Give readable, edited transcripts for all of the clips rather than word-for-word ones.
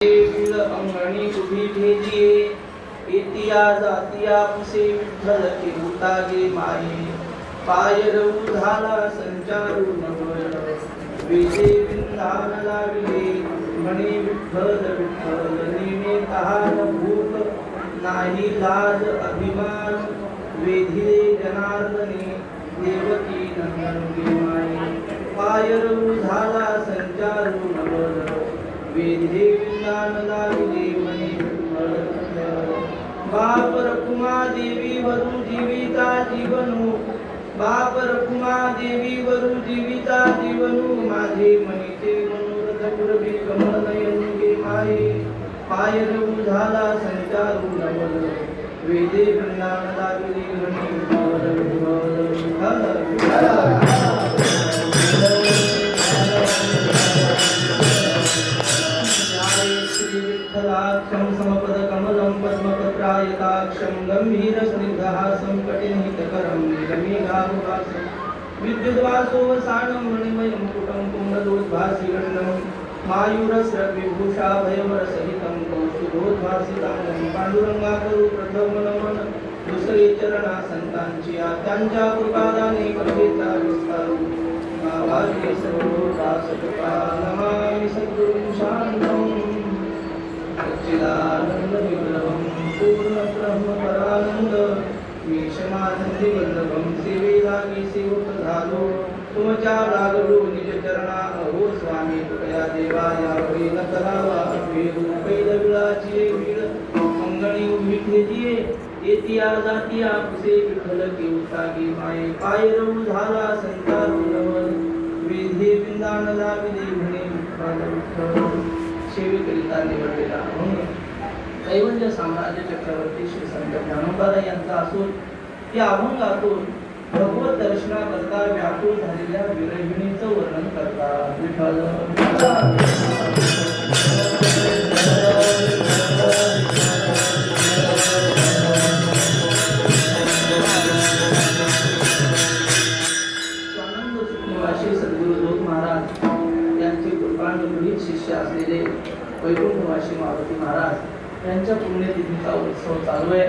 अंगणी उभी भेजिये एतिया जातिया पुसे विठ्ठल केहुता गे माये पाय रऊ झाला संचारू नवल वेदे विंदान लाविले म्हणे विठ्ठल विठ्ठल नेमे तहान भूक नाही लाज अभिमान वेधिले जनार्दने देवकी नंदन गे माये पाय रऊ झाला संचारू नवल वेदे विंदान लाविले म्हणे बाप रखुमा देवी वरु जीविता जीवनु बाप रखुमा देवी वरु जीविता जीवनु माझे मनीचे मनोरथ पुरवी कमल नयन गे माये पाय रऊ झाला संचारू नवल वेदे वृंदावन लाविले म्हणे विठ्ठलाक्षं समपद कमलं पद्मपत्रायताक्षं गंभीर स्निग्धहासं कटिनहितकरं निगमीघारुहासं विद्युद्वासोवसानं मणिमयं मुकुटं कुण्डलोद्भासिगण्डं मायूरस्रविभूषाभयवरसहितं कौस्तुभोद्भासितांगं पांडुरंगाकरू प्रथम नमन दुसरे चरणा संतांची त्यांच्या कृपादाने कल्पिता विस्तारू भावार्य सर्वोदासकृपा नमामि सद्गुरुं शान्तं सच्चिदानंद विग्रहं पूर्ण ब्रह्म परानंद मीशमाधंदी वल्लभं सेवेलागी सेवक झालो तुमच्या लागलो निज चरणा अहो स्वामी कृपया देवा या वेळ करावा वेद पैल विळाची वीळ अंगणी उभी ठेजिये एतिया जातिया पुसे विठ्ठल केहुता गे माये पाय रऊ झाला संतारू नवल वेधे विंदान लाविले म्हणे विठ्ठल सेवेकरिता निवडलेला अभंग कैवल्य साम्राज्य चक्रवर्ती श्री संत ज्ञानोबा यांचा असून त्या अभंगातून भगवत दर्शनाकरता व्याकुळ झालेल्या विरहिणीचं वर्णन करतात विठ्ठल शिष्य असलेले वैकुंठवासी मारुती महाराज यांच्या पुण्यतिथीचा उत्सव चालू आहे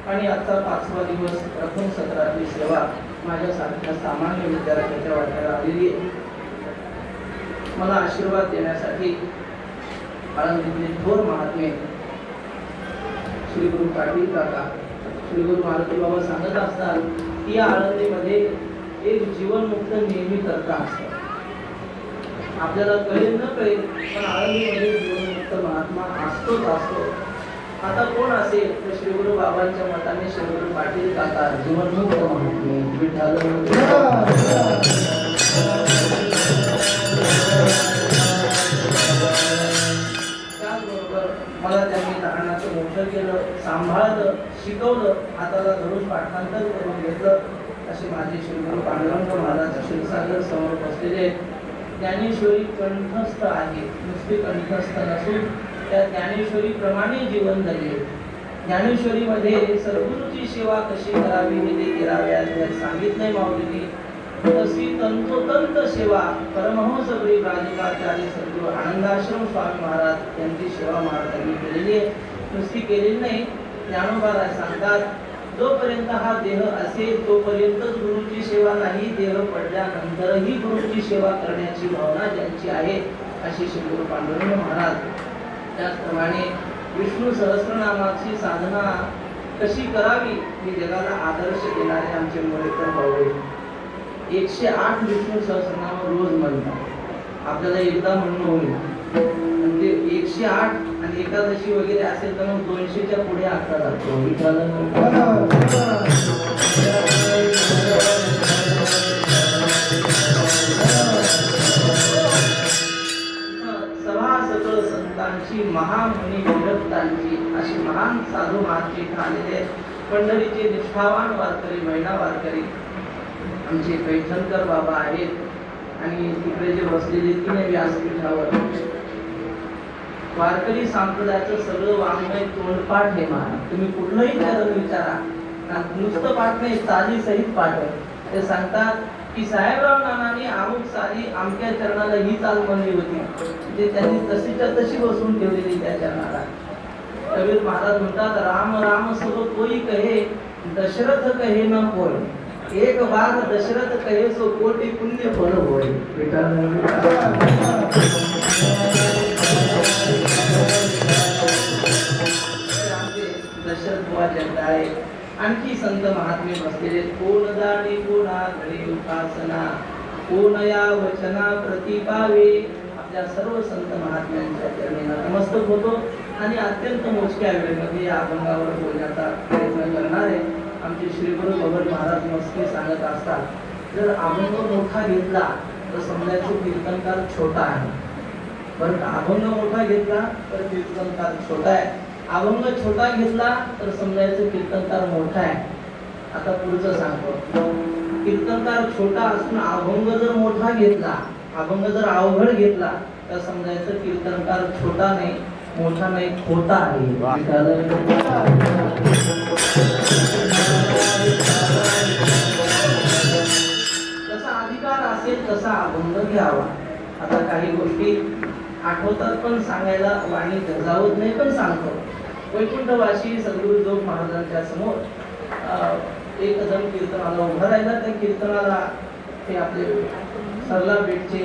आणि आजचा 5वा दिवस प्रथम सत्राची सेवा माझ्यासारख्या सामान्य विद्यार्थ्याच्या वाट्याला आलेली आहे. मला आशीर्वाद देण्यासाठी आळंदीतले थोर महात्मे श्री गुरु पाटील काका श्री गुरु मारुती बाबा सांगत असतात की या आळंदीमध्ये एक जीवनमुक्त नेहमी करता असतात. आपल्याला कळेल न कळेल पण आळंदीमध्ये जीवनमुक्त महात्मा असतोच असतो. आता कोण असेल तर श्री गुरु बाबांच्या मताने श्री गुरु पाटील काका जीवनमुक्त महात्मे विठ्ठल. त्याचबरोबर मला त्यांनी लहानाचं मोठं केलं, सांभाळलं, शिकवलं, हाताला धरून पाठांतर करून घेतलं. असे माझे श्री गुरु पांडुरंग महाराज क्षीरसागर समोर बसलेले ज्ञानेश्वरी कंठस्थ आहे. नुसती कंठस्थ नसून त्या ज्ञानेश्वरी प्रमाणे जीवन जगले. ज्ञानेश्वरीमध्ये सद्गुरूची सेवा कशी करावी हे ते 13व्या अध्यायात सांगितलंय माऊलींनी. तशी तंतोतंत सेवा परमहंस ब्रह्मराजाचार्य सद्गुरू आनंदाश्रम स्वामी महाराज यांची सेवा महाराजांनी केलेली आहे. नुसती केलेली नाही. ज्ञानोबा सांगतात जोपर्यंत हा देह असेल तोपर्यंतच गुरुची सेवा नाही, देह पडल्यानंतरही गुरुची सेवा करण्याची भावना ज्यांची आहे अशी श्री गुरु पांडुरंग महाराज. त्याचप्रमाणे विष्णू सहस्रनामाची साधना कशी करावी हे जगाला आदर्श देणारे आमचे मोरेकर भाऊ 108 विष्णू सहस्रनाम रोज म्हणतात. आपल्याला एकदा म्हणणं होईल म्हणजे 108 आणि एकादशी वगैरे असेल तर मग 200च्या पुढे आकडा जातो. सभा सकळ संतांची महामुनी विरक्तांची अशी महान साधू महात्मे आलेले पंढरीचे निष्ठावान वारकरी महिला वारकरी आमचे पैठणकर बाबा आहेत आणि तिकडे जे बसलेले 3 व्यासपीठावर वारकरी संप्रदायाचं सगळं वाङ्मय तोंडपाठ आहे महाराज. तुम्ही कुठलंही चरण विचारा नुसतं पाठ नाही, चाली सहित पाठ आहे. ते सांगतात की साहेबराव नानांनी अमुक साली आमच्या चरणाला ही चाल म्हणली होती. ते त्यांनी तशीच्या तशी बसवून ठेवलेली त्या चरणाला. कबीर महाराज म्हणतात, राम राम सब कोई कहे, दशरथ कहे न कोई, एक बार दशरथ कहे सो कोटी पुण्य फल होय. दशरथ बुवा जगताळे. आणखी संत महात्मे बसलेले. कोण जाणे कोणा घडे उपासना, कोण या वचना प्रतिपावे. आपल्या सर्व संत महात्म्यांच्या चरणी नतमस्तक होतो आणि अत्यंत मोजक्या वेळेमध्ये या अभंगावर बोलण्याचा प्रयत्न करणारे आमचे श्री गुरु भगवत महाराज मस्के सांगत असतात, जर अभंग मोठा घेतला तर समजायचं कीर्तनकार छोटा आहे. बरं का, अभंग मोठा घेतला तर कीर्तनकार छोटा आहे. अभंग छोटा घेतला तर समजायचं कीर्तनकार मोठा आहे. आता पुढचं सांगतो. कीर्तनकार छोटा असून अभंग जर मोठा घेतला, अभंग जर अवघड घेतला तर समजायचं कीर्तनकार छोटा नाही, मोठा नाही, खोटा आहे. जसा अधिकार असेल तसा अभंग घ्यावा. आता काही गोष्टी आठवतात पण सांगायला वाणी गजावत नाही, पण सांगतो. वैकुंठवासी सद्गुरु जोग महाराजांच्या समोर एक जण कीर्तनाला उभा राहिला. त्या कीर्तनाला ते आपले सरला बेटचे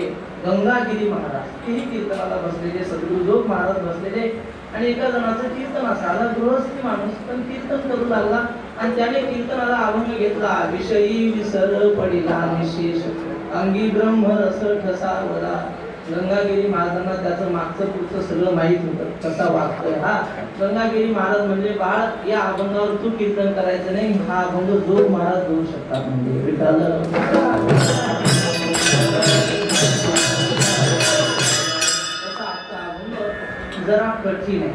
गंगागिरी महाराज तेही कीर्तनाला बसलेले, सद्गुरु जोग महाराज बसलेले. आणि एका जणाचं कीर्तन असं आला, गृहस्थी माणूस पण कीर्तन करू लागला आणि त्याने कीर्तनाला अभंग घेतला. विषयी विसर पडिला निशेष, अंगी ब्रह्म रस ठसावला. गंगागिरी महाराजांना त्याचं मागचं पुढचं सगळं माहित होतं, कसा वागतोय हा. गंगागिरी महाराज म्हणजे, बाळ या अभंगावर तू कीर्तन करायचं नाही, हा अभंग जोग महाराज देऊ शकतात. म्हणजे जरा कठीण आहे,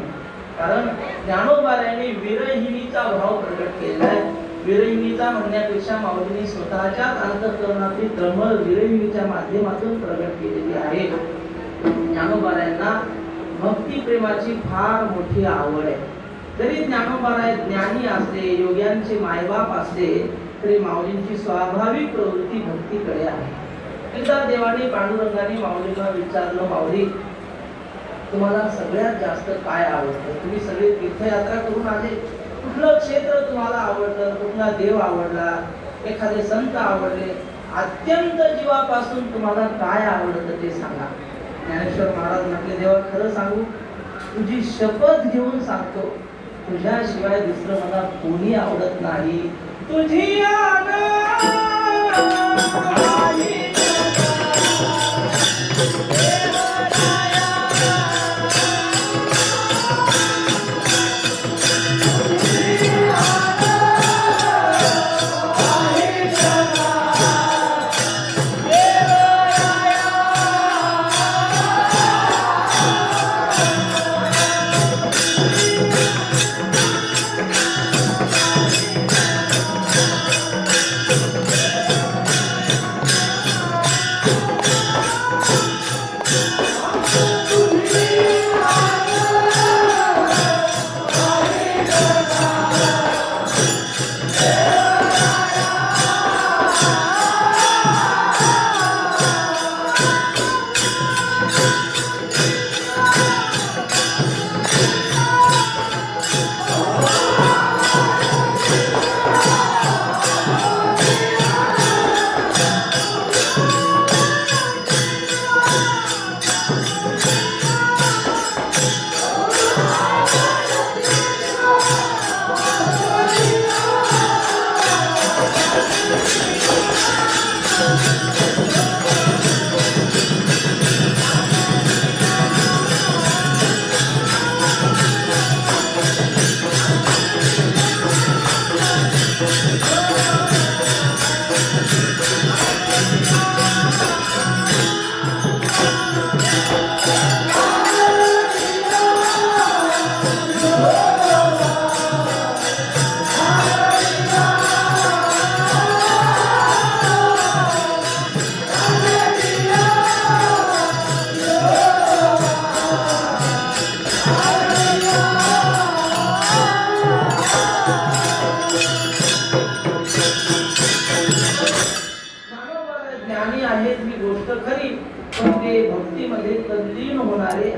कारण ज्ञानोबाऱ्यांनी विरहिणीचा भाव प्रकट केलेला आहे. विरहिणीचा म्हणण्यापेक्षा माऊलींनी स्वतःच्याच अंतःकरणातील तळमळ विरहिणीच्या माध्यमातून प्रकट केलेली आहे. ज्ञानोबाऱ्यांना भक्ती प्रेमाची फार मोठी आवड आहे. जरी ज्ञानोबाराय ज्ञानी असले, योग्यांचे मायबाप असले, तरी माऊलींची स्वाभाविक प्रवृत्ती भक्तीकडे आहे. एकदा देवाने पांडुरंगाने माऊलींना विचारलं, माऊली तुम्हाला सगळ्यात जास्त काय आवडतं? तुम्ही सगळे तीर्थयात्रा करून आले, कुठलं क्षेत्र तुम्हाला आवडतं? कुठला देव आवडला? एखादे संत आवडले? अत्यंत जीवापासून तुम्हाला काय आवडतं ते सांगा. ज्ञानेश्वर महाराज म्हटले, देवा खरं सांगू, तुझी शपथ घेऊन सांगतो, तुझ्याशिवाय दुसरं मला कोणी आवडत नाही. तुझी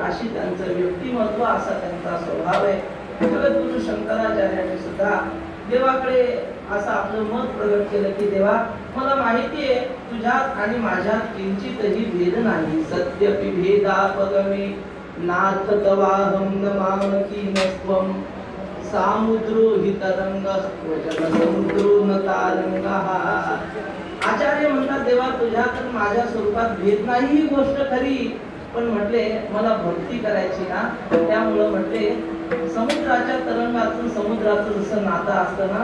अशी त्यांचं व्यक्तिमत्व, असा त्यांचा स्वभाव आहे. जगद्गुरु शंकराचार्यांनी सुद्धा देवाकडे असं आपलं मत प्रगट केलं की देवा, मला माहिती आहे तुझ्यात आणि माझ्यात किंचितही भेद नाही. सत्यपि भेदापगमे नाथ तवाहं न मामकी नस्त्वं सामुद्रो हि तरंगः समुद्रो न तारंगः. आचार्य म्हणतात देवा, तुझ्यात आणि माझ्या स्वरूपात भेद नाही ही गोष्ट खरी, पण म्हटले मला भक्ती करायची ना, त्यामुळं म्हटले समुद्राच्या तरंगाचं समुद्राचं जसं नातं असतं ना,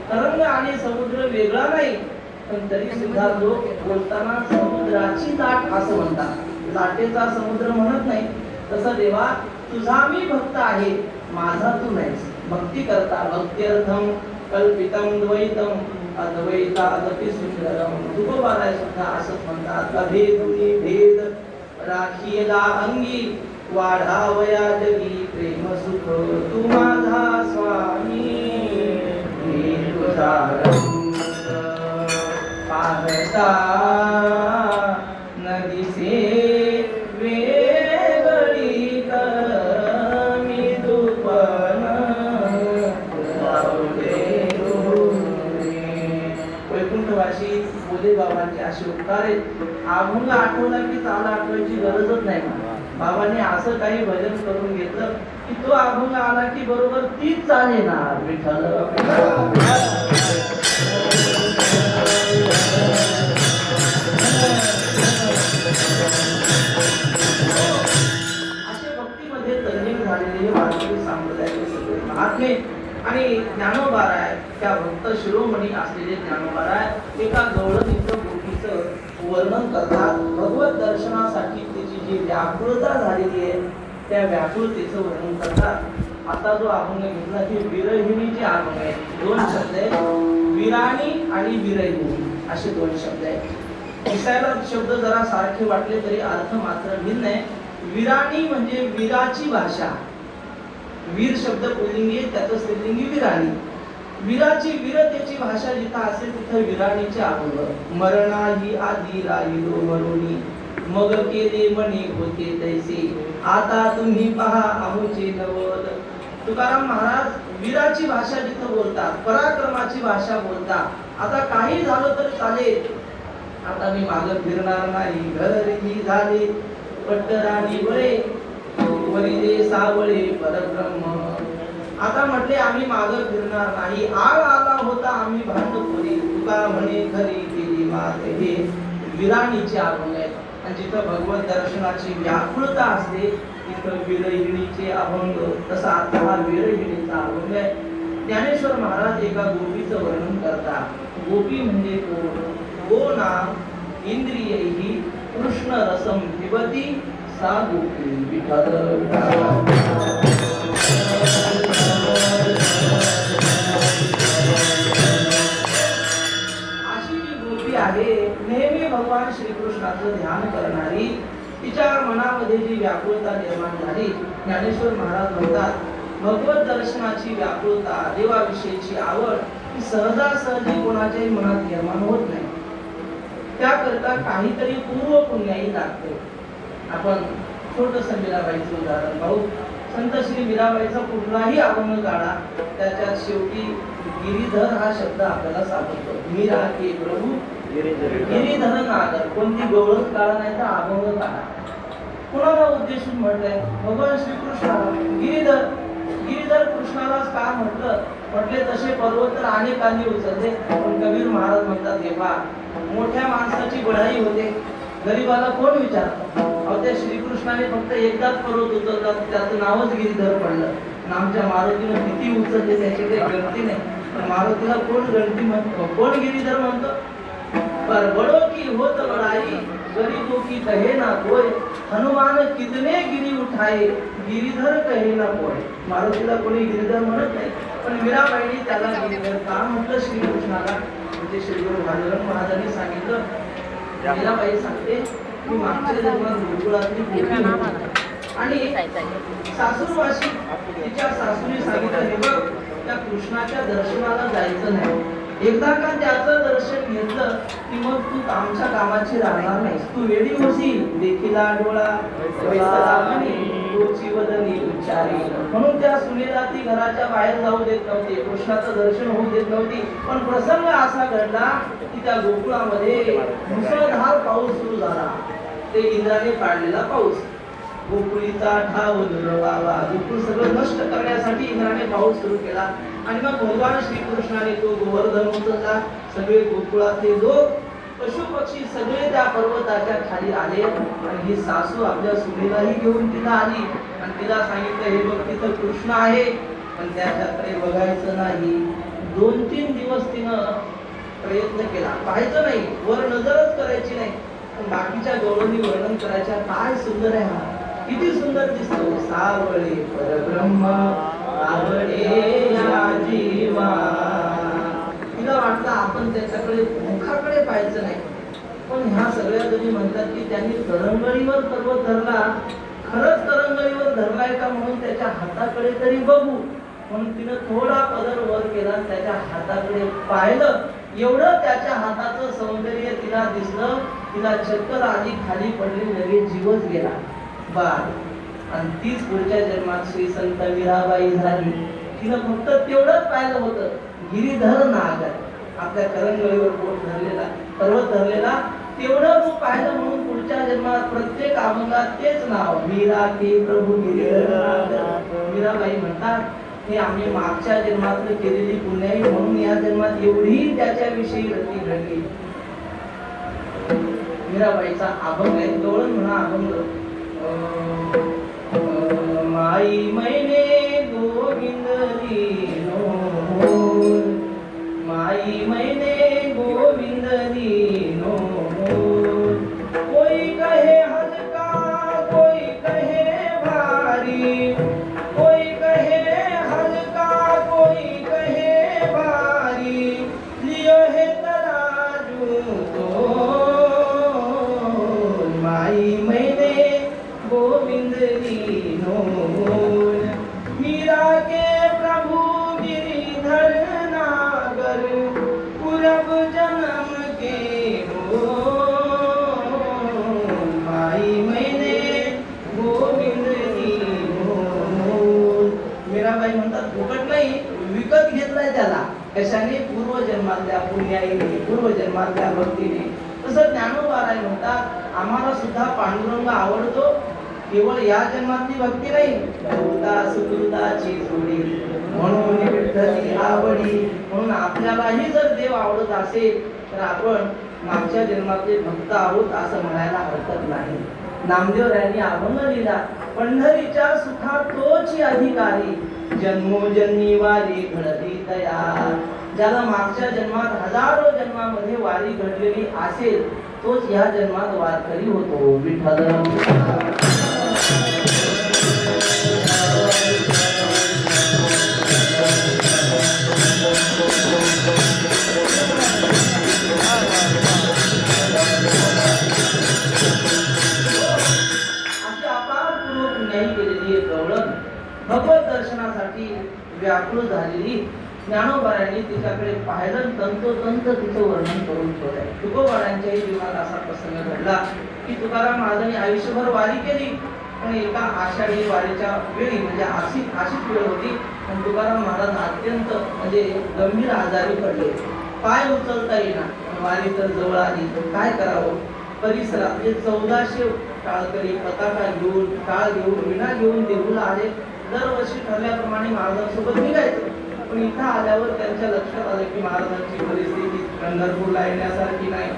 तरंग आणि समुद्र वेगळा नाही, पण तरी सुद्धा लोक बोलताना समुद्राची लाट असं म्हणतात, लाटेचा समुद्र म्हणत नाही. तसं देवा, तुझा मी भक्त आहे, माझा तू नाहीस. भक्ती करता भक्त्यर्थम कल्पितम द्वैतम अद्वैतादपि सुंदरम. तुकोबाराय सुद्धा असंच म्हणतात, अभेदुनी भेद राखीला अंगी वाढावया जगी प्रेम सुख. तू माझा स्वामी मी तुझा रंग पाहता नदीसे वेगळी मी दुपन वैकुंठवासी बोले बाबांचे असे उपकार आहेत. अभंग आठवला की चाला आठवायची गरजच नाही. बाबांनी असं काही भजन करून घेतलं की तो अभंग आला की बरोबर तीच चाले ना. विठ्ठल असे भक्तीमध्ये तल्लीन झालेले वारकरी संप्रदायाचे सगळे महात्मे आणि ज्ञानोबाराय, त्या भक्त शिरोमणी असलेले ज्ञानोबाराय एका गवळणीचं गोपीचं वर्णन करतात. भगवत दर्शनासाठी तिची जी व्याकुळता झालेली आहे त्या व्याकुळतेचं वर्णन करतात. आता जो अभंग घेतला की विरहिणीचे अभंग आहे. दोन शब्द आहेत, विराणी आणि विरहिणी असे दोन शब्द आहेत. दिसायला शब्द जरा सारखे वाटले तरी अर्थ मात्र भिन्न आहे. विराणी म्हणजे वीराची भाषा. वीर शब्द पुल्लिंगी, त्याचं स्त्रीलिंगी विराणी. वीराची वीरतेची भाषा जिथं असेल तिथं विराणीचे अभंग. मरणा ही आधी राहिलो मरुणी मग केले मनी होते तैसे आता तुम्ही पहा आमुचे नवल. तुकाराम महाराज वीराची भाषा जिथं बोलतात, पराक्रमाची भाषा बोलतात. आता काही झालं तर चालेल, आता मी मागं फिरणार नाही. घरी झाले पट्टराणी बळे वरिले सावळे परब्रह्म. आता म्हटले आम्ही मागं फिरणार नाही. आळ आला होता आम्ही भांडखोरी. तुका म्हणे खरी केली मात. हे विराणीचे अभंग आहेत. आणि जिथं भगवत दर्शनाची व्याकुळता असते तिथं विरहिणीचे अभंग. तसा आता हा विरहिणीचा अभंग आहे. ज्ञानेश्वर महाराज एका गोपीचं वर्णन करतात. गोपी म्हणजे कोण? गो नाम इंद्रियैहि कृष्ण रसम पिबती सा गोपी. विठ्ठल अशी जी गोपी आहे, नेहमी भगवान श्रीकृष्णाचं ध्यान करणारी, तिच्या मनामध्ये जी व्याकुळता निर्माण झाली, ज्ञानेश्वर महाराज म्हणतात भगवत दर्शनाची व्याकुळता, देवाविषयीची आवड ही सहजासहजी कोणाच्याही मनात निर्माण होत नाही. त्याकरता काहीतरी पूर्व पुण्याही लागते. आपण छोटंसं मीराबाईचं उदाहरण पाहू. संत श्री मीराबाईचा कुठलाही अभंग काढा, त्याच्यात शेवटी गिरीधर हा शब्द आपल्याला सापडतो. मीरा के प्रभू गिरीधर नागर. कोणती गवळण काढा नाही तर अभंग काढा. कोणाला उद्देशून म्हटलंय? भगवान श्रीकृष्णाला. गिरीधर, गिरीधर कृष्णालाच का म्हटलं? म्हटले तसे पर्वत तर अनेकांनी उचलले, पण कबीर महाराज म्हणतात हे पहा, मोठ्या माणसाची बढाई होते, गरीबाला कोण विचारतं? त्या श्रीकृष्णाने फक्त एकदाच पर्वत उचलला, त्याचं नावच गिरीधर पडलं. आमच्या मारुतीनं किती उचलले त्याची काही गणती नाही, पण मारुतीला कोण गणती म्हणतो, कोण गिरीधर म्हणतो? पर बड़ो की होत बड़ाई गरीबों की कहे ना कोय. हनुमान कितने गिरी उठाए गिरीधर कहे ना कोय. मारुतीला कोणी गिरीधर म्हणत नाही, पण मीराबाईंनी त्याला गिरीधर का म्हटलं श्रीकृष्णाला? म्हणजे श्री गुरु भालेराव महाराजांनी सांगितलं. मीराबाई सांगते की मागच्या जन्मात गुरुकुळातली गोपी आणि सासूरवाशी तिच्या सासूने सांगितलं हे बघ, त्या कृष्णाच्या दर्शनाला जायचं नाही. एकदा का त्याचं दर्शन घेतलं की मग तू आमच्या कामाची राहणार नाहीस. तू वेडी होशील. देखीला डोळा तोची वदनी उच्चारी. म्हणून त्या सुनेला ती घराच्या बाहेर जाऊ देत नव्हती, कृष्णाचं दर्शन होऊ देत नव्हती. पण प्रसंग असा घडला की त्या गोकुळामध्ये मुसळधार पाऊस सुरू झाला. ते इंद्राने पाडलेला पाऊस. गोकुळीचा ठाव दुर्वावा, गोकुळ सगळं नष्ट करण्यासाठी इंद्राने पाऊस सुरू केला. आणि मग भगवान श्रीकृष्णाने तो गोवर्धन उचलला. सगळे गोकुळातले लोक पशु पक्षी सगळे त्या पर्वताच्या खाली आले. आणि ही सासू आपल्या सुनेलाही घेऊन तिला आली आणि तिला सांगितलं, हे बघ तिथं कृष्ण आहे, पण त्याच्याकडे बघायचं नाही. 2-3 दिवस तिनं प्रयत्न केला, पाहायचं नाही, वर नजरच करायची नाही. पण बाकीच्या गवळणी वर्णन करायच्या, काय सुंदर आहे हा, किती सुंदर दिसतो. सावळे परब्रह्म आवडे या जीवा. तिला वाटलं आपण त्याच्याकडे मुखाकडे पाहायचं नाही. पण ह्या सगळ्या जणी म्हणतात की त्यांनी करंगळीवर पर्वत धरला, खरंच करंगळीवर धरलाय का म्हणून त्याच्या हाताकडे तरी बघू. म्हणून तिनं थोडा पदर वर केला, त्याच्या हाताकडे पाहिलं. एवढं त्याच्या हाताचं सौंदर्य तिला दिसलं, तिला चक्कर आली, खाली पडली, लगेच जीवच गेला. आणि तीच पुढच्या जन्मात श्री संत मीराबाई झाली. तिनं फक्त तेवढंच पाहिलं होतं, गिरीधर नागर, आपल्या करंगळीवर बोट धरलेला, पर्वत धरलेला, तेवढं रूप पाहिलं. म्हणून पुढच्या जन्मात प्रत्येक अभंगात तेच नाव, मीरा के प्रभू गिरीधर नागर. मीराबाई म्हणतात, हे आम्ही मागच्या जन्मात केलेली पुण्याई, म्हणून या जन्मात एवढी त्याच्याविषयी रती घडली. मीराबाईचा अभंग आहे, गवळण म्हणा अभंग. माई मैने गोविंद दीनो, माई मैने गोविंद दीनो. कोई कहे हल्का, कोई कहे भारी, कोई कहे हल्का, कोई कहे भारी. लियो है तराजू तो माई मैने गोविंद दीनो. मीरा के प्रभु गिरिधर नागर, पूरब जन्म के हो. माई मैंने गोविंद दीनो. मीराबाई म्हणतात, फुकट नाही, विकत घेतलाय त्याला. कशाने? पूर्वजन्मातल्या पुण्याईने, पूर्वजन्मातल्या भक्तीने. तसं ज्ञानोबाराय म्हणतात, आम्हाला सुद्धा पांडुरंग आवडतो, केवळ या जन्मातली भक्ती नाही, सुकृताची जोडी म्हणून विठ्ठली आवडी. म्हणून आपल्यालाही जर देव आवडत असेल तर आपण मागच्या जन्मातले भक्त आहोत असं म्हणायला हरकत नाही. नामदेव यांनी अभंग लिहिला, पंढरीच्या सुखा तोची अधिकारी, जन्मोजन्मी वारी घडली तयार. ज्याला मागच्या जन्मात हजारो जन्मामध्ये वारी घडलेली असेल तोच या जन्मात वारकरी होतो. विठ्ठल भगवत दर्शनासाठी व्याकुळ झालेली ज्ञानोबारायांनी तिच्याकडे पाहिलं, तंतोतंत तिचं वर्णन करून ठेवलंय. तुकोबारायांच्याही जीवनात असा प्रसंग घडला की तुकाराम महाराजांनी आयुष्यभर वारी केली, पण एका आषाढी वारीच्या वेळी म्हणजे अशीच वेळ होती, पण तुकाराम महाराज अत्यंत म्हणजे गंभीर आजारी पडले. पाय उचलता येईना, वारी तर जवळ आली, काय करावं. परिसरात म्हणजे 1400 टाळकरी पताका घेऊन, टाळ घेऊन, विणा घेऊन देऊला आले. दरवर्षी ठरल्याप्रमाणे महाराजांसोबत निघायचं. पण इथं आल्यावर त्यांच्या लक्षात आलं की महाराजांची परिस्थिती पंढरपूरला येण्यासारखी नाही.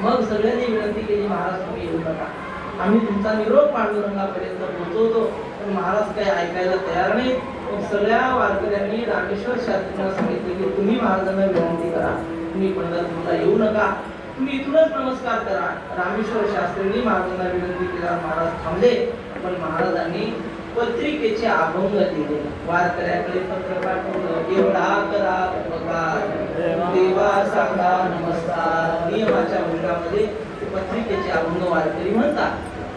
मग सगळ्यांनी विनंती केली, महाराज तुम्ही येऊ नका, आम्ही तुमचा निरोप पांडुरंगापर्यंत पोहोचवतो. पण महाराज काही ऐकायला तयार नाही. मग सगळ्या वारकऱ्यांनी रामेश्वर शास्त्रींना सांगितले की तुम्ही महाराजांना विनंती करा, तुम्ही पंढरपूरला येऊ नका, तुम्ही इथूनच नमस्कार करा. रामेश्वर शास्त्रींनी महाराजांना विनंती केला, महाराज थांबले. पण महाराजांनी पत्रिकेचे अभंग दिले, वारकऱ्याकडे पत्र पाठवलं, एवढा करा उपकार, देवा सांगा नमस्कार. नियमाच्या भंगामध्ये पत्रिकेचे अभंग वारकरी म्हणतात.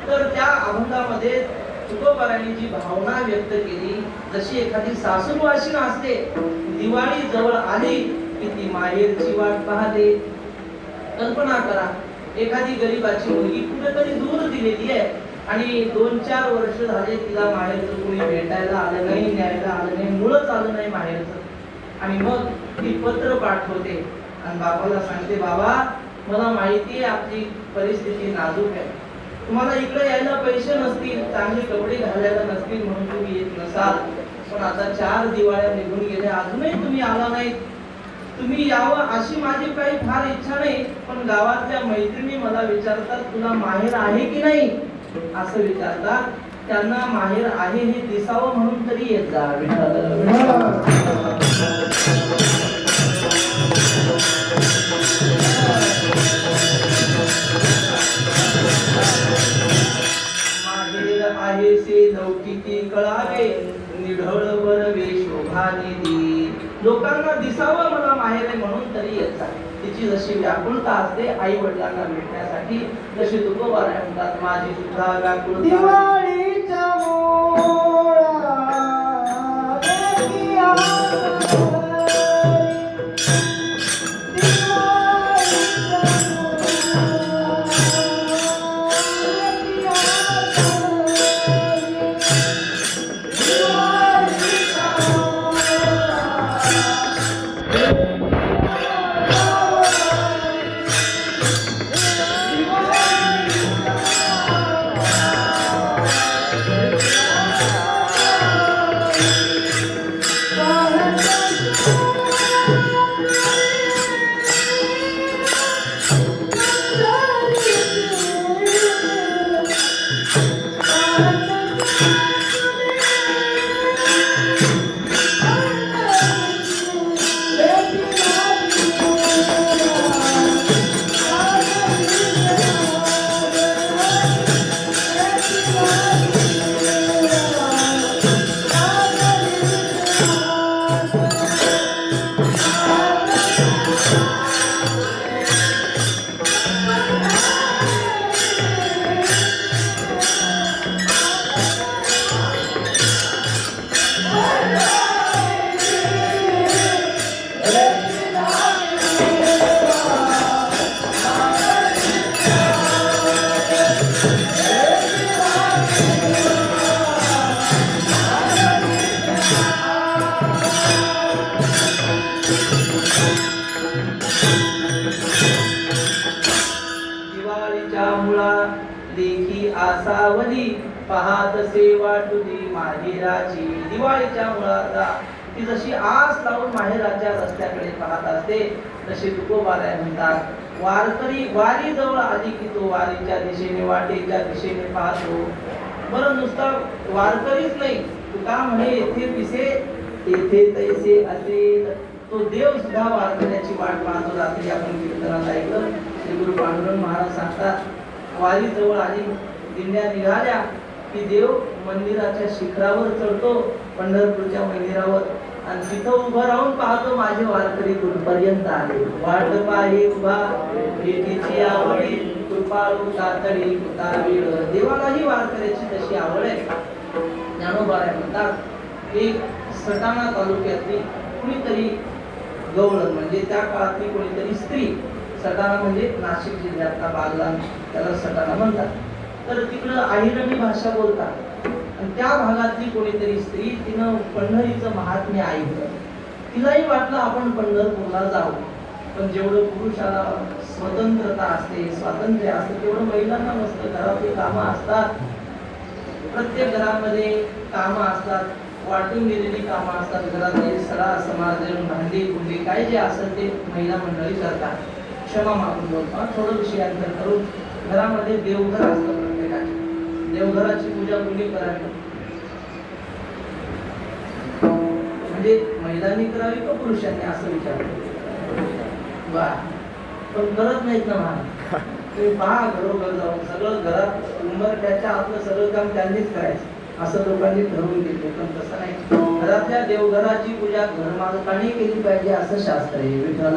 तर त्या अभंगामध्ये तुकोबारायांनी जी भावना व्यक्त केली, जशी एखादी सासूरवाशीण असते, दिवाळी जवळ आली की ती माहेरची वाट पाहते. कल्पना करा, एखादी गरीबाची मुलगी कुठेतरी दूर दिलेली आहे आणि 2-4 वर्ष झाले तिला माहेरचं कोणी भेटायला आलं नाही, न्यायला आलं नाही, मुळंच आलं नाही माहेरचं. आणि मग ती पत्र पाठवते आणि बाबाला सांगते, बाबा मला माहिती आहे आपली परिस्थिती नाजूक आहे, तुम्हाला इकडे यायला पैसे नसतील, चांगले कपडे घालायला नसतील म्हणून तुम्ही येत नसाल, पण आता 4 दिवाळ्या निघून गेल्या अजूनही तुम्ही आला नाहीत. तुम्ही यावं अशी माझी काही फार इच्छा नाही, पण गावातल्या मैत्रिणी मला विचारतात तुला माहेर आहे की नाही असं विचारतात. त्यांना माहेर आहे हे दिसावं म्हणून तरी येत जा. माहेर आहे से लौकिकी कळावे, निढळ वरवे शोभा निधी. लोकांना दिसावं मला माहेर आहे म्हणून तरी येत जा. तिची जशी व्याकुळता असते आई वडिलांना भेटण्यासाठी, तशी तुकोबाराय म्हणतात माझी सुद्धा व्याकुळता. दिवाळीच्या देखी आसावली पाहत से वाटुली माहेराची. दिवाळीच्या मुळाला ती जशी आस लावून माहेराच्या रस्त्याकडे पाहत असते, तशी तुकोबाराय म्हणतात वारकरी वारी जवळ आली की तो वारीच्या दिशेने वाटेच्या दिशेने पाहतो. बरं नुसता वारकरीच नाही, तुका म्हणे येथे पिसे तेथे तैसे असेल. तो देव सुद्धा वारकऱ्याची वाट पाहतो. रात्री आपण कीर्तनात ऐकलं, श्री गुरु पांडुरंग महाराज सांगतात वारी जवळ आली, दिंड्या निघाल्या की देव मंदिराच्या शिखरावर चढतो, पंढरपूरच्या मंदिरावर, आणि तिथं उभं राहून पाहतो माझे वारकरी कुठपर्यंत आले. वाट पाहे उभा भेटीची आवडी, कृपाळू तातडी तावीळ. देवालाही वारकऱ्याची तशी आवड आहे. ज्ञानोबाराय म्हणतात एक सटाणा तालुक्यातली कुणीतरी गवळण म्हणजे त्या काळातली कोणीतरी स्त्री, सटाणा म्हणजे नाशिक जिल्ह्यातला बागलाण, त्याला सटाणा म्हणतात. तर तिकडं अहिरणी भाषा बोलतात, आणि त्या भागातली कोणीतरी स्त्री, तिनं पंढरीचं महात्म्य ऐकलं. तिलाही वाटलं आपण पंढरपूरला जाऊ, पण जेवढं पुरुषाला स्वतंत्रता असते, स्वातंत्र्य असते, तेवढं महिलांना नसतं. घरातली कामं असतात, प्रत्येक घरामध्ये कामं असतात, वाटून गेलेली कामं असतात. घरातले सडा समारंभ, भांडी कुंडी काय जे असेल ते महिला मंडळी करतात. क्षमा मागून बोलतो, थोडं विषयांतर करून. घरामध्ये देवघर असतं प्रत्येकाचे, देवघराची पूजा कुणी करावी, म्हणजे महिलांनी करावी का पुरुषांनी असं विचारतो बा, पण करत नाहीत ना महाराज. तुम्ही पहा घरोघर जाऊन सगळं घरात उंबरठ्याच्या आतलं सगळं काम त्यांनीच करायचं असं लोकांनी ठरवून घेतले, पण तसं नाही. घरातल्या देवघराची पूजा घरमालकाने केली पाहिजे असं शास्त्र आहे. विठ्ठल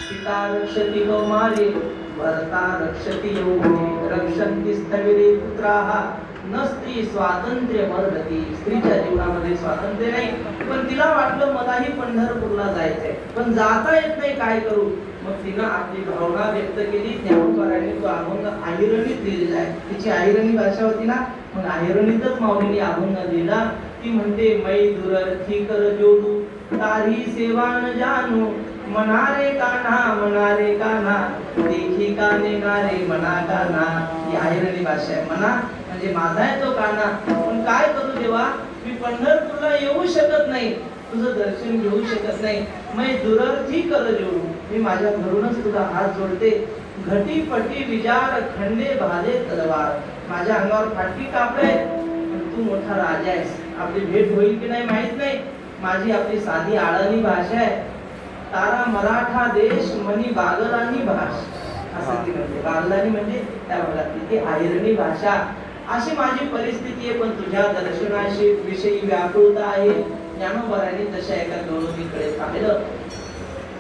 पिता रक्षति कौमारे भरता रक्षति यौवने रक्षन्ति स्थविरे पुत्राः नसती स्वातंत्र्य मर्दती, स्त्रीच्या जीवनामध्ये स्वातंत्र्य नाही. पण तिला वाटलं मलाही पंढरपूरला जायचंय, पण जाता येत नाही, काय करू? मग तिनं आपली भावना व्यक्त केली. ज्ञानेश्वरांनी तो अभंग अहिरणीत लिहिलेला आहे. तिची अहिरणी भाषा होती ना, मग अहिरणीतच माऊलींनी अभंग लिहिला. ती म्हणते, मै दुरर्थी कर जोडू तारी सेवा न जानू, मनारे कान्हा देखी काने नारे मना कान्हा. ही अहिरणी भाषा आहे. मना म्हणजे माझा आहे तो कान्हा, पण काय करू देवा, मी पंढरपूरला येऊ शकत नाही, तुझं दर्शन घेऊ शकत नाही. मै दुरर्थी कर जोडू, मी माझ्या घरूनच तुला हात जोडते. घटी पटी विचार खंडे भाले तलवार, माझ्या अंगावर फाटकी कापडे, पण तू मोठा राजा आहेस, आपली भेट होईल की नाही माहित नाही. माझी आपली साधी आळणी भाषा आहे. तारा मराठा देश मनी बागलानी भाष, असं ती म्हणते. बागलानी म्हणजे त्या भागातली ती अहिरणी भाषा. अशी माझी परिस्थिती आहे, पण तुझ्या दर्शनाशी विषयी व्याकुळता आहे. ज्ञानोबरांनी तशा एका गवळणीकडे पाहिलं.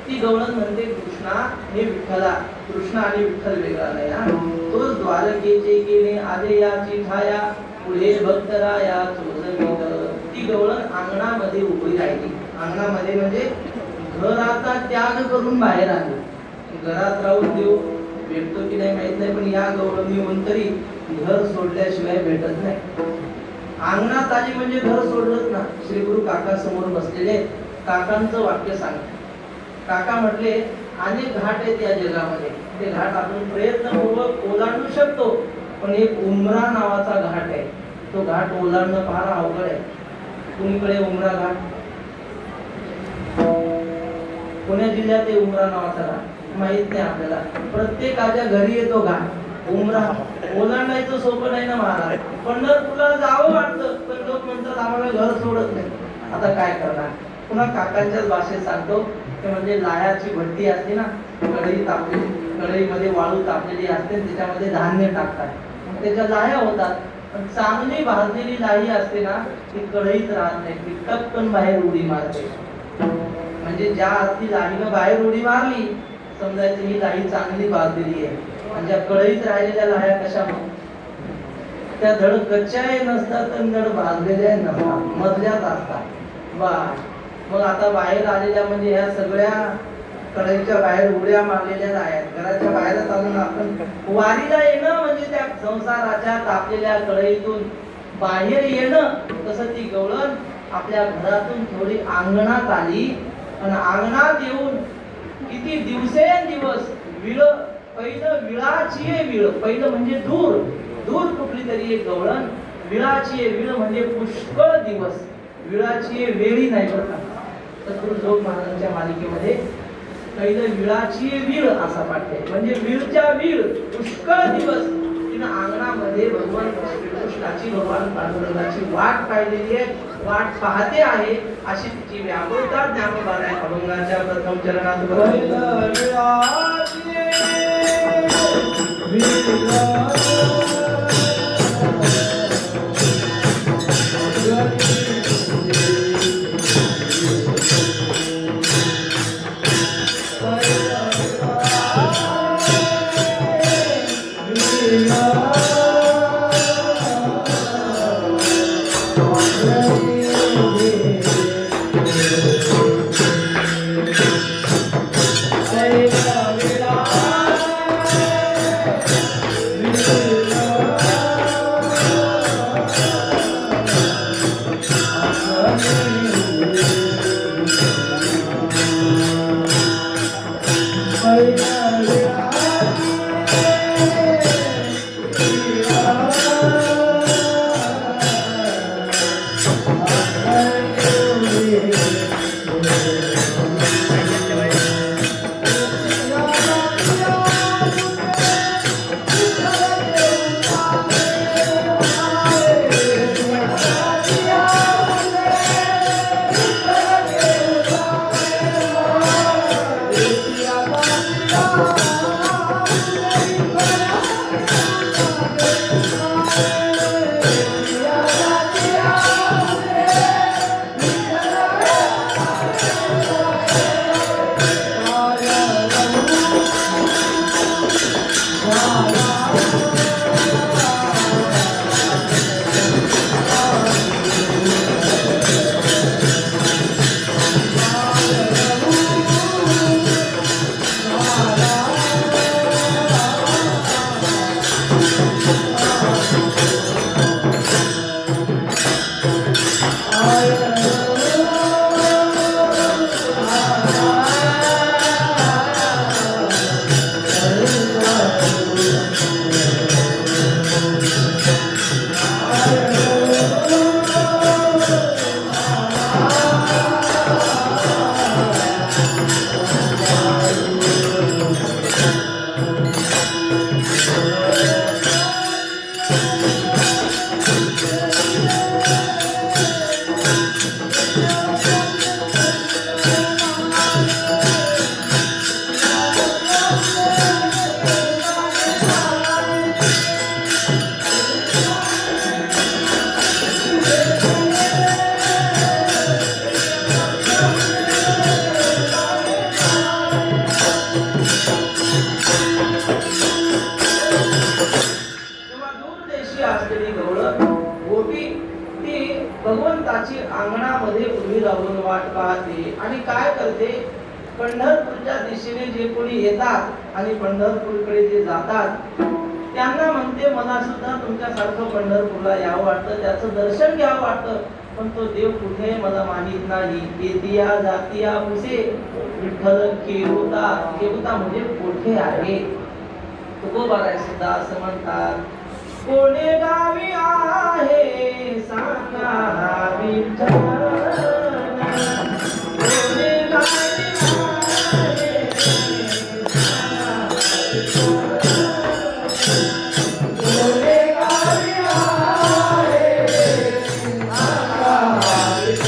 ती गवळण म्हणते, कृष्णा हे विठ्ठला, कृष्ण आणि विठ्ठल वेगळा नाही हा. तोच द्वारकेचे गेले आले याची छाया, पुढे भक्तराया चोजवीत. ती गवळण अंगणामध्ये उभी राहिली. अंगणामध्ये म्हणजे घराचा त्याग करून बाहेर आली. घरात राहून देव भेटतो की नाही माहित नाही, पण या गवळणीहून तरी घर सोडल्याशिवाय भेटत नाही. अंगणात आली म्हणजे घर सोडलंच ना. श्री गुरु काका समोर बसलेले, काकांचं वाक्य सांग. काका म्हटले, अनेक घाट आहेत या जगामध्ये, ते घाट आपण प्रयत्नपूर्वक ओलांडू शकतो, पण एक उमरा नावाचा घाट आहे, तो घाट ओलांडणं फार अवघड आहे. कुणीकडे उमरा घाट? पुणे जिल्ह्यात आहे उमरा नावाचा घाट, माहित नाही आपल्याला. प्रत्येकाच्या घरी येतो घाट उमरा. ओलांडायचं सोपं नाही ना महाराज. पंढरपूरला जावं वाटतं, पण लोक म्हणतात आम्हाला घर सोडत नाही. आता काय करणार? पुन्हा काकांच्याच भाषेत सांगतो, ते म्हणजे लायाची भट्टी असते ना, कढई तापलेली, कढईमध्ये वाळू तापलेली असते, त्याच्यामध्ये धान्य टाकतात, मग त्याच्या लाया होतात. पण चांगली भाजलेली लाई असते ना, ती कढईत राहत नाही, ती टपकन बाहेर उडी मारते. म्हणजे ज्या अर्थी लाईनं बाहेर उडी मारली, समजायचं ही लाई चांगली भाजलेली आहे. आणि ज्या कढईत राहिलेल्या लाया कशा, त्या धड कच्च्या नसतात तर धड भाजलेल्या नसतात, मधल्याच असतात. बा मग आता बाहेर आलेल्या म्हणजे ह्या सगळ्या कढईच्या बाहेर उड्या मारलेल्या आहेत. घराच्या बाहेर चालून आपण वारीला येणं म्हणजे त्या संसाराच्या तापलेल्या कढईतून बाहेर येणं. तसं ती गवळण आपल्या घरातून थोडी अंगणात आली, आणि अंगणात येऊन किती दिवसेंदिवस विळ, पहिलं विळाची विळ, पहिलं म्हणजे दूर दूर कुठली तरी एक गवळण. विळाची विळ म्हणजे पुष्कळ दिवस, विळाची वेळी नाही बरं का. सद्गुरु जोग महाराजांच्या मालिकेमध्ये पहिलं विळाची विळ असा पाठ आहे, म्हणजे विळच्या विळ पुष्कळ दिवस तिनं अंगणामध्ये भगवान श्रीकृष्णाची, भगवान पांडुरंगाची वाट पाहिलेली आहे, वाट पाहते आहे. अशी तिची व्याकुळता ज्ञानोबाने अभंगाच्या प्रथम चरणात तेव्हा दूरदेशी असलेली गवळण गोपी ती भगवंताची अंगणामध्ये उभी राहून वाट पाहते आणि काय करते, पंढरपूरच्या दिशेने जे कोणी येतात आणि पंढरपूरकडे जे जातात त्यांना म्हणते, मला सुद्धा तुमच्यासारखं पंढरपूरला यावं वाटतं, त्याचं दर्शन घ्यावं वाटतं, पण तो देव कुठे आहे मला माहित नाही. येतिया जातिया पुसे विठ्ठल केवता, केवता म्हणजे कुठे आहे. तुकोबाराय सुद्धा असं म्हणतात, कोणे गावी आहे सांगा विठ्ठल, कोणे गावी आहे सांगा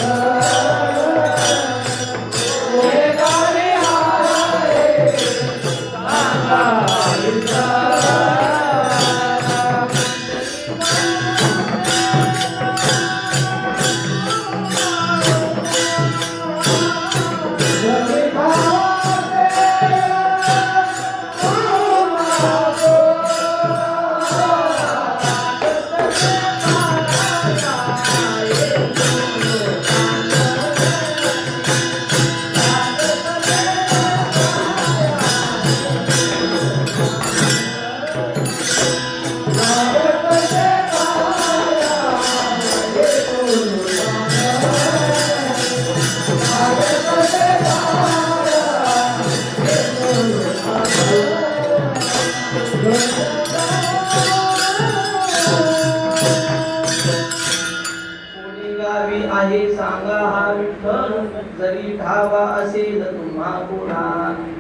आहे सांगा हा विठ्ठल, जरी ठावा असेल तुम्हा कोणा.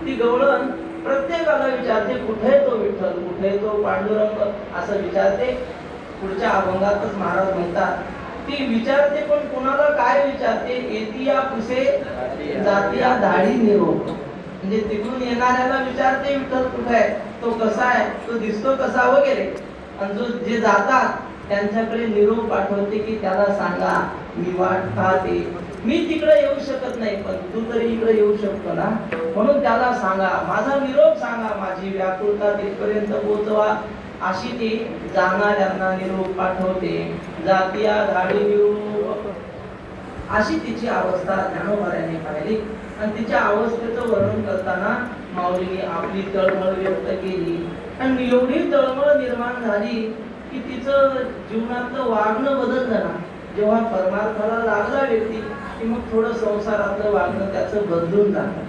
ती गवळण प्रत्येकाला विचारते, कुठे तो विठ्ठल, कुठे तो पांडुरंग, असं विचारते. पुढच्या अभंगातच महाराज म्हणतात, ती विचारते पण कोणाला काय विचारते, येतिया पुसे जातिया धाडी निरोप, म्हणजे तिकडून येणाऱ्याला विचारते विठ्ठल कुठे आहे, तो कसा आहे, तो दिसतो कसा वगैरे, आणि जो जे जातात त्यांच्याकडे निरोप पाठवते की त्याला सांगा मी वाट पाहते, मी तिकडे येऊ शकत नाही पण तू तरी इकडे येऊ शकतो ना, म्हणून त्याला सांगा, माझा निरोप सांगा, माझी व्याकुळता तिथपर्यंत पोहोचवा. अशी ती जाणाऱ्यांना निरोप पाठवते. जातिया धाडी निरोप, अशी तिची अवस्था ज्ञानोबाऱ्याने पाहिली. आणि तिच्या अवस्थेचं वर्णन करताना माऊलीने आपली तळमळ व्यक्त केली. आणि एवढी तळमळ निर्माण झाली की तिचं जीवनातलं वागणं बदललं ना. जेव्हा परमार्थाला लागला व्यक्ती की मग थोडं संसारातलं वागणं त्याचं बदलून जातं.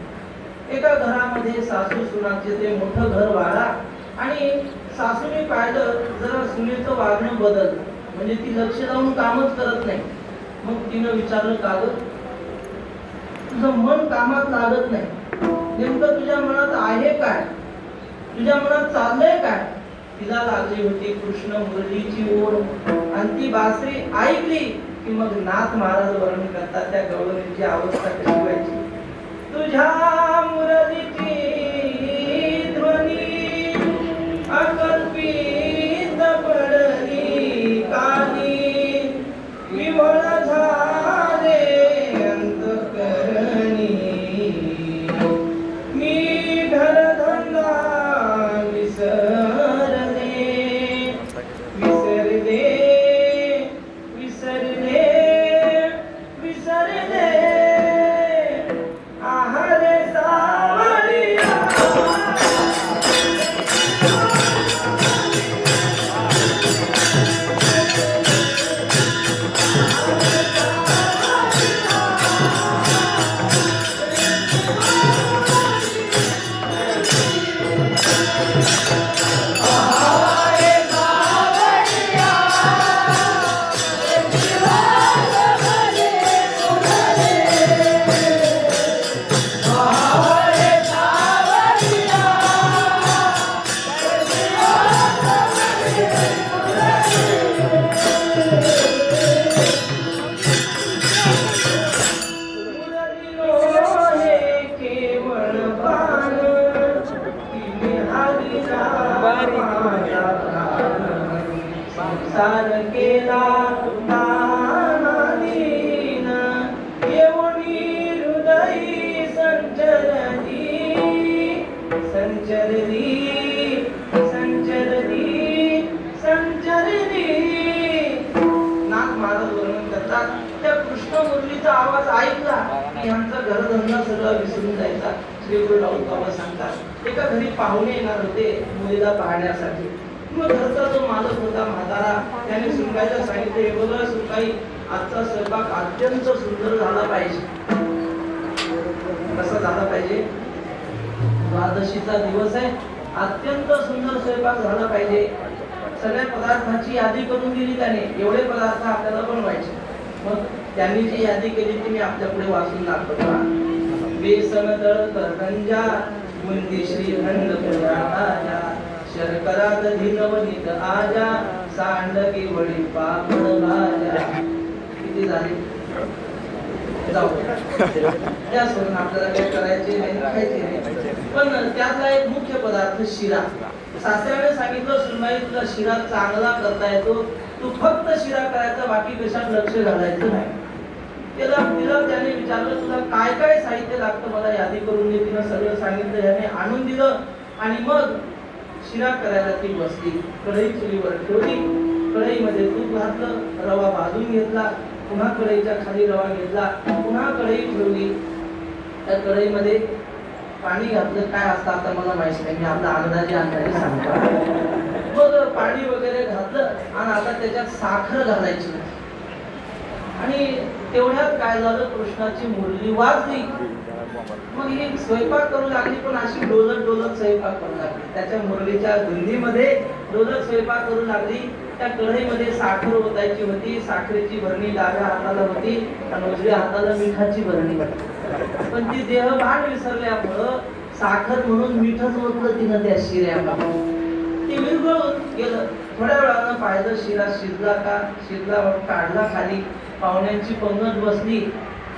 एका घरामध्ये सासू सुनाचे ते मोठं घर वाढा आणि सासूने पाहिलं जरा सुनेचं वागणं बदल, म्हणजे ती लक्ष लावून कामच करत नाही. मग तिनं विचारलं, का ग तुझं मन कामात लागत नाही, नेमकं तुझ्या मनात आहे काय, तुझ्या मनात चाललंय काय. तिला लागली होती कृष्ण मुरलीची ओढ आणि ती बासरी ऐकली की मग नाथ महाराज वर्णन करतात त्या गवळणीची अवस्था कशी व्हायची. तुझ्या मुरलीची ध्वनी अकल्पित पडली कानी, विवळ झाले अंतःकरणी, मी घरधंदा विसरले, विसरले, विसरले, विसरले, आहारे सावळिया. संसार केला नानादीन, येऊनी हृदयी संचरली, संचरली की ह्यांचा घरधंदा सगळं विसरून जायचा. श्री गुरु राऊत बाबा सांगतात, एका घरी पाहुणे येणार होते मुलीला पाहण्यासाठी. मग घरचा जो मालक होता म्हातारा, त्याने सुनबाईला सांगितले, हे बघा सुनबाई, आजचा स्वयंपाक अत्यंत सुंदर झाला पाहिजे. कसा झाला पाहिजे? द्वादशीचा दिवस आहे, अत्यंत सुंदर स्वयंपाक झाला पाहिजे. सगळ्या पदार्थांची यादी करून दिली त्याने, एवढे पदार्थ आपल्याला बनवायचे. मग त्यांनी जी यादी केली ती मी आपल्या पुढे वाचून दाखवतो. बेसन तळ करंजा, बुंदी श्रीखंड पुराणा, शर्करा दही नवनीत आजा, सांडगी वडी पापड भाज्या. किती झाले? जाऊ त्या सोडून आपल्याला काय करायचे नाही, खायचे नाही. पण त्यातला एक मुख्य पदार्थ शिरा. सासऱ्याने सांगितलं, सुनबाई तुला शिरा चांगला करता येतो, तू फक्त शिरा करायचा, बाकी कशात लक्ष घालायचं नाही. तिला त्याने विचारलं, तुला काय काय साहित्य लागतं मला यादी करून दे. तिनं सगळं सांगितलं, याने आणून दिलं. आणि मग शिरा करायला ती बसली. कढई चुलीवर ठेवली, कढईमध्ये तूप घातलं, रवा भाजून घेतला, पुन्हा कढईच्या खाली रवा घेतला, पुन्हा कढई ठेवली. त्या कढईमध्ये पाणी घातलं. काय असतं आता मला माहिती नाही, मी आपला अंदाजे सांगतो. मग पाणी वगैरे घातलं आणि आता त्याच्यात साखर घालायची. आणि तेवढ्यात काय झालं, कृष्णाची मुरली वाजली. मग ही स्वयंपाक करू लागली, पण अशी डोलत डोलत स्वयंपाक करू लागली. त्याच्या मुरलीच्या धुंदीमध्ये डोलत स्वयंपाक करू लागली. त्या कढईमध्ये साखर ओतायची होती. साखरेची भरणी डाव्या हाताला होती आणि उजव्या हाताला मिठाची भरणी होती. पण ती देहभान विसरल्यामुळं साखर म्हणून मिठच ओतलं तिनं त्या शिऱ्यामध्ये. ते विरघळून गेलं. थोड्या वेळानं पाहिलं शिरा शिजला का, शिजला म्हणून काढला खाली. पाहुण्यांची पंगत बसली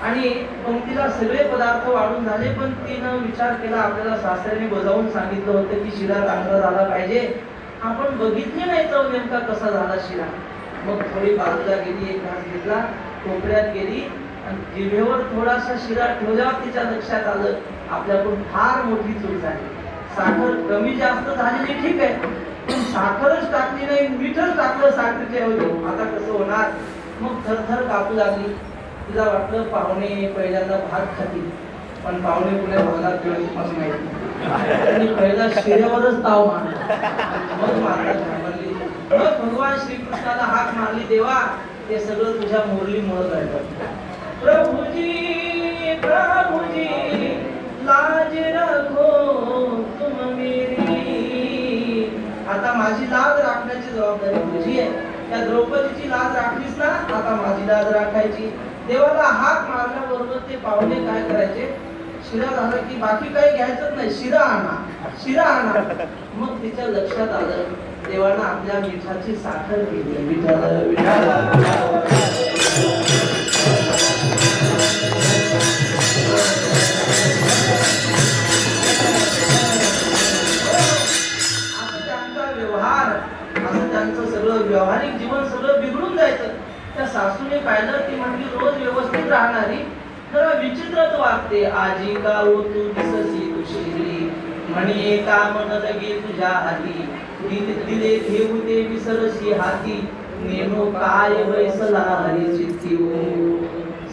आणि पंक्तीला सगळे पदार्थ वाढून झाले. पण तिनं विचार केला, आपल्याला सासऱ्याने बजावून सांगितलं होतं की शिरा चांगला झाला पाहिजे, आपण बघितले नाही तो नेमका कसा झाला शिरा. मग थोडी बाजूला गेली, एक घास घेतला, कोपऱ्यात गेली आणि जिभेवर थोडासा शिरा ठेवल्यावर तिच्या लक्षात आलं, आपल्याकडून फार मोठी चूक झाली. साखर कमी जास्त झालेली ठीक आहे, पण साखरच टाकली नाही, मीठच टाकलं साखरेच्या ऐवजी. आता कसं होणार? मग थरथर कापू लागली. तिला वाटलं पाहुणे पहिल्यांदा भात खातील, पण पाहुणे पुढे भागात किंवा माहिती आणि पहिला शिऱ्यावरच ताव मारला. मग माता घाबरली. मग भगवान श्रीकृष्णाला हाक मारली, देवा हे सगळं तुझ्या मुरलीमुळे घडलं. प्रभुजी प्रभुजी लाज रखो तुम मेरी. आता माझी लाज राखण्याची जबाबदारी तुझी आहे. त्या द्रौपदीची लाज राखलीस ना, आता माझी लाज राखायची. देवाला हाक मारल्याबरोबर ते पाहुणे काय करायचे, शिरा झाला की बाकी काही घ्यायचंच नाही, शिरा आणा शिरा आणा. मग तिच्या लक्षात आलं, देवानं आपल्या मिठाची साखर केली. विठाला विठाला व्यावहारिक जीवन सगळं बिघडून जायचं. त्या सासूने पाहिलं, ती म्हणली रोज व्यवस्थित राहणारी जरा विचित्रच वागते. आजी का ओ तू दिससी तुझी म्हणे का मन लगे तुझ्या हाती, दिले घेऊ ते विसरशी हाती, नेमो काय वैसला हरी चित्ती.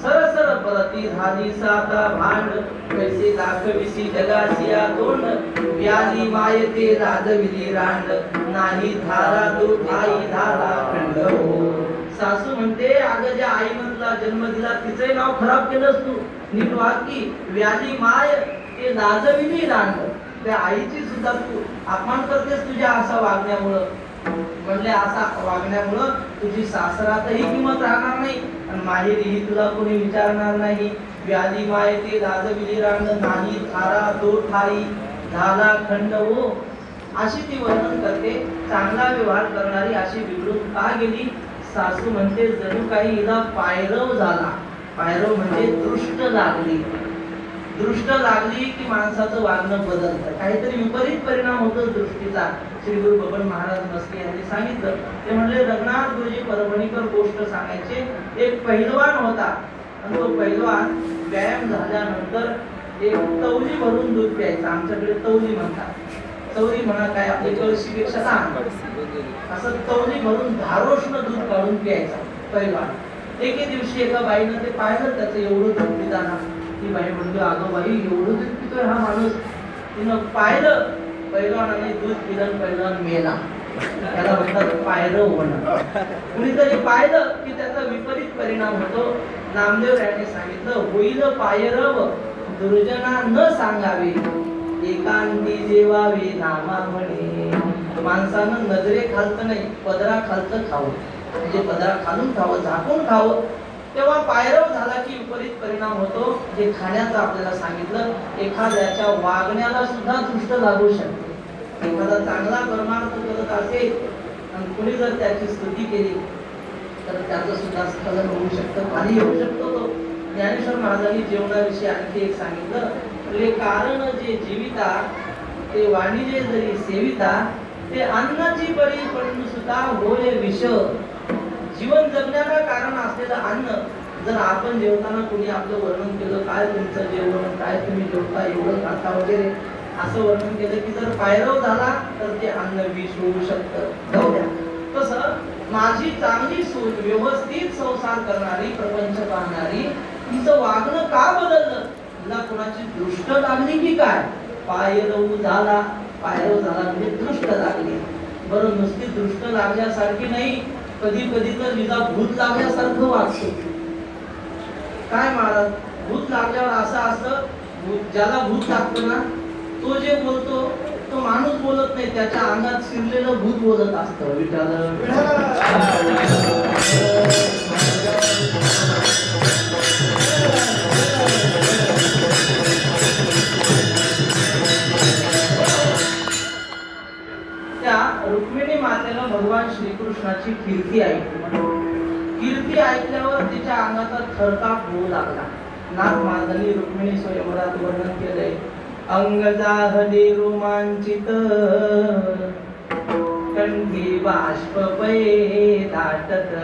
सरसर परती झाली साता भांड, पैसे दाखविसी जगासिया तोंड, व्याधी मायते राजविली रांड, नाही धारा तो आई धारा खंड. सासू म्हणते, अगं ज्या आईनं तुला जन्म दिला तिचे नाव खराब केलंस तू, नीट वाग की. व्याधी माय ते लाजविली रांड, त्या आईची सुद्धा तू अपमान करतेस तुझ्या असा वागण्यामुळं. म्हणले असा वागण्यामुळं तुझी सासरातही किंमत राहणार नाही आणि माहेरीही तुला कोणी विचारणार नाही. व्याधी माय ते लाजविली रांड, नाही थारा तो ठाई झाला खंड हो. अशी ती वर्णन करते. चांगला व्यवहार करणारी अशी बिघडून का गेली? सासू म्हणते, जणू काही हिला पायरव झाला. पायरव म्हणजे दृष्ट लागली. दृष्ट लागली की माणसाचं वागणं बदलतं, काहीतरी विपरीत परिणाम होतो दृष्टीचा. श्री गुरु बबन महाराज मस्के यांनी सांगितलं. ते म्हणले, रघुनाथ गुरुजी परभणीकर गोष्ट सांगायचे. एक पहिलवान होता आणि तो पहिलवान व्यायाम झाल्यानंतर एक तवली भरून दूध प्यायचा. आमच्याकडे तवली म्हणतात, तवली म्हणा काय आपली कळशीपेक्षा लहान, असं तवली भरून धारोष्ण दूध काढून प्यायचा पहिलवान. एके दिवशी एका बाईनं ते पाहिलं, त्याचं एवढं दूध पिताना ती बाई म्हणते अगं बाई एवढं दूध पितोय हा माणूस. तिनं पाहिलं, पहिलवानाने दूध पिलं, पहिलवान मेला. त्याला म्हणतात पायरव होणं. कुणीतरी पाहिलं की त्याचा विपरीत परिणाम होतो. नामदेव यांनी सांगितलं होईल पायरव दुर्जना न सांगावे, एकांती जेवावे नामा म्हणे. माणसानं नजरे खालचं नाही पदरा खालचं खावं, म्हणजे पदरा खालून खावं, झाकून खावं. तेव्हा पायरव झाला की विपरीत परिणाम होतो. जे खाण्याचं आपल्याला सांगितलं, एखाद्याच्या वागण्याला सुद्धा दृष्ट लागू शकते. एखादा चांगला कर्मार्थ करत असेल आणि कुणी जर त्याची स्तुती केली तर त्याचं सुद्धा स्खलन होऊ शकतं, खाली येऊ शकतो तो. ज्ञानेश्वर महाराजांनी जेवणाविषयी आणखी एक सांगितलं, आपले कारण जे जीविता ते वाणिजे जरी सेविता, ते अन्नाची परी पण सुद्धा होय विष. जीवन जगण्याला कारण असलेलं अन्न जर आपण जेवताना कोणी आपलं वर्णन केलं, काय तुमचं जेवण, काय तुम्ही जेवता, एवढं खाता वगैरे असं वर्णन केलं की जर पायरव झाला तर ते अन्न विष होऊ शकतं. जाऊ द्या. तसं माझी चांगली सूट, व्यवस्थित संसार करणारी, प्रपंच पाहणारी, तिचं वागणं का बदललं? तिला कोणाची दृष्ट लागली की काय? पायरव झाला. पायरव झाला म्हणजे दृष्ट लागली. बरं, नुसती दृष्ट लागल्यासारखी नाही, कधी कधी तर तिला भूत लागल्यासारखं वाटतं. काय महाराज, भूत लागल्यावर असं असतं, ज्याला भूत लागतं ना तो जे बोलतो तो माणूस बोलत नाही, त्याच्या अंगात शिरलेलं भूत बोलत असतं. विठाल त्या रुक्मिणी मातेला भगवान श्रीकृष्णाची कीर्ती ऐकली. कीर्ती ऐकल्यावर तिच्या अंगाचा थरकाप होऊ लागला. नाथ महाराजांनी रुक्मिणी स्वयंवरात वर्णन केलंय. अंग जाहले रोमांचित, कंठी बाष्प पै दाटत,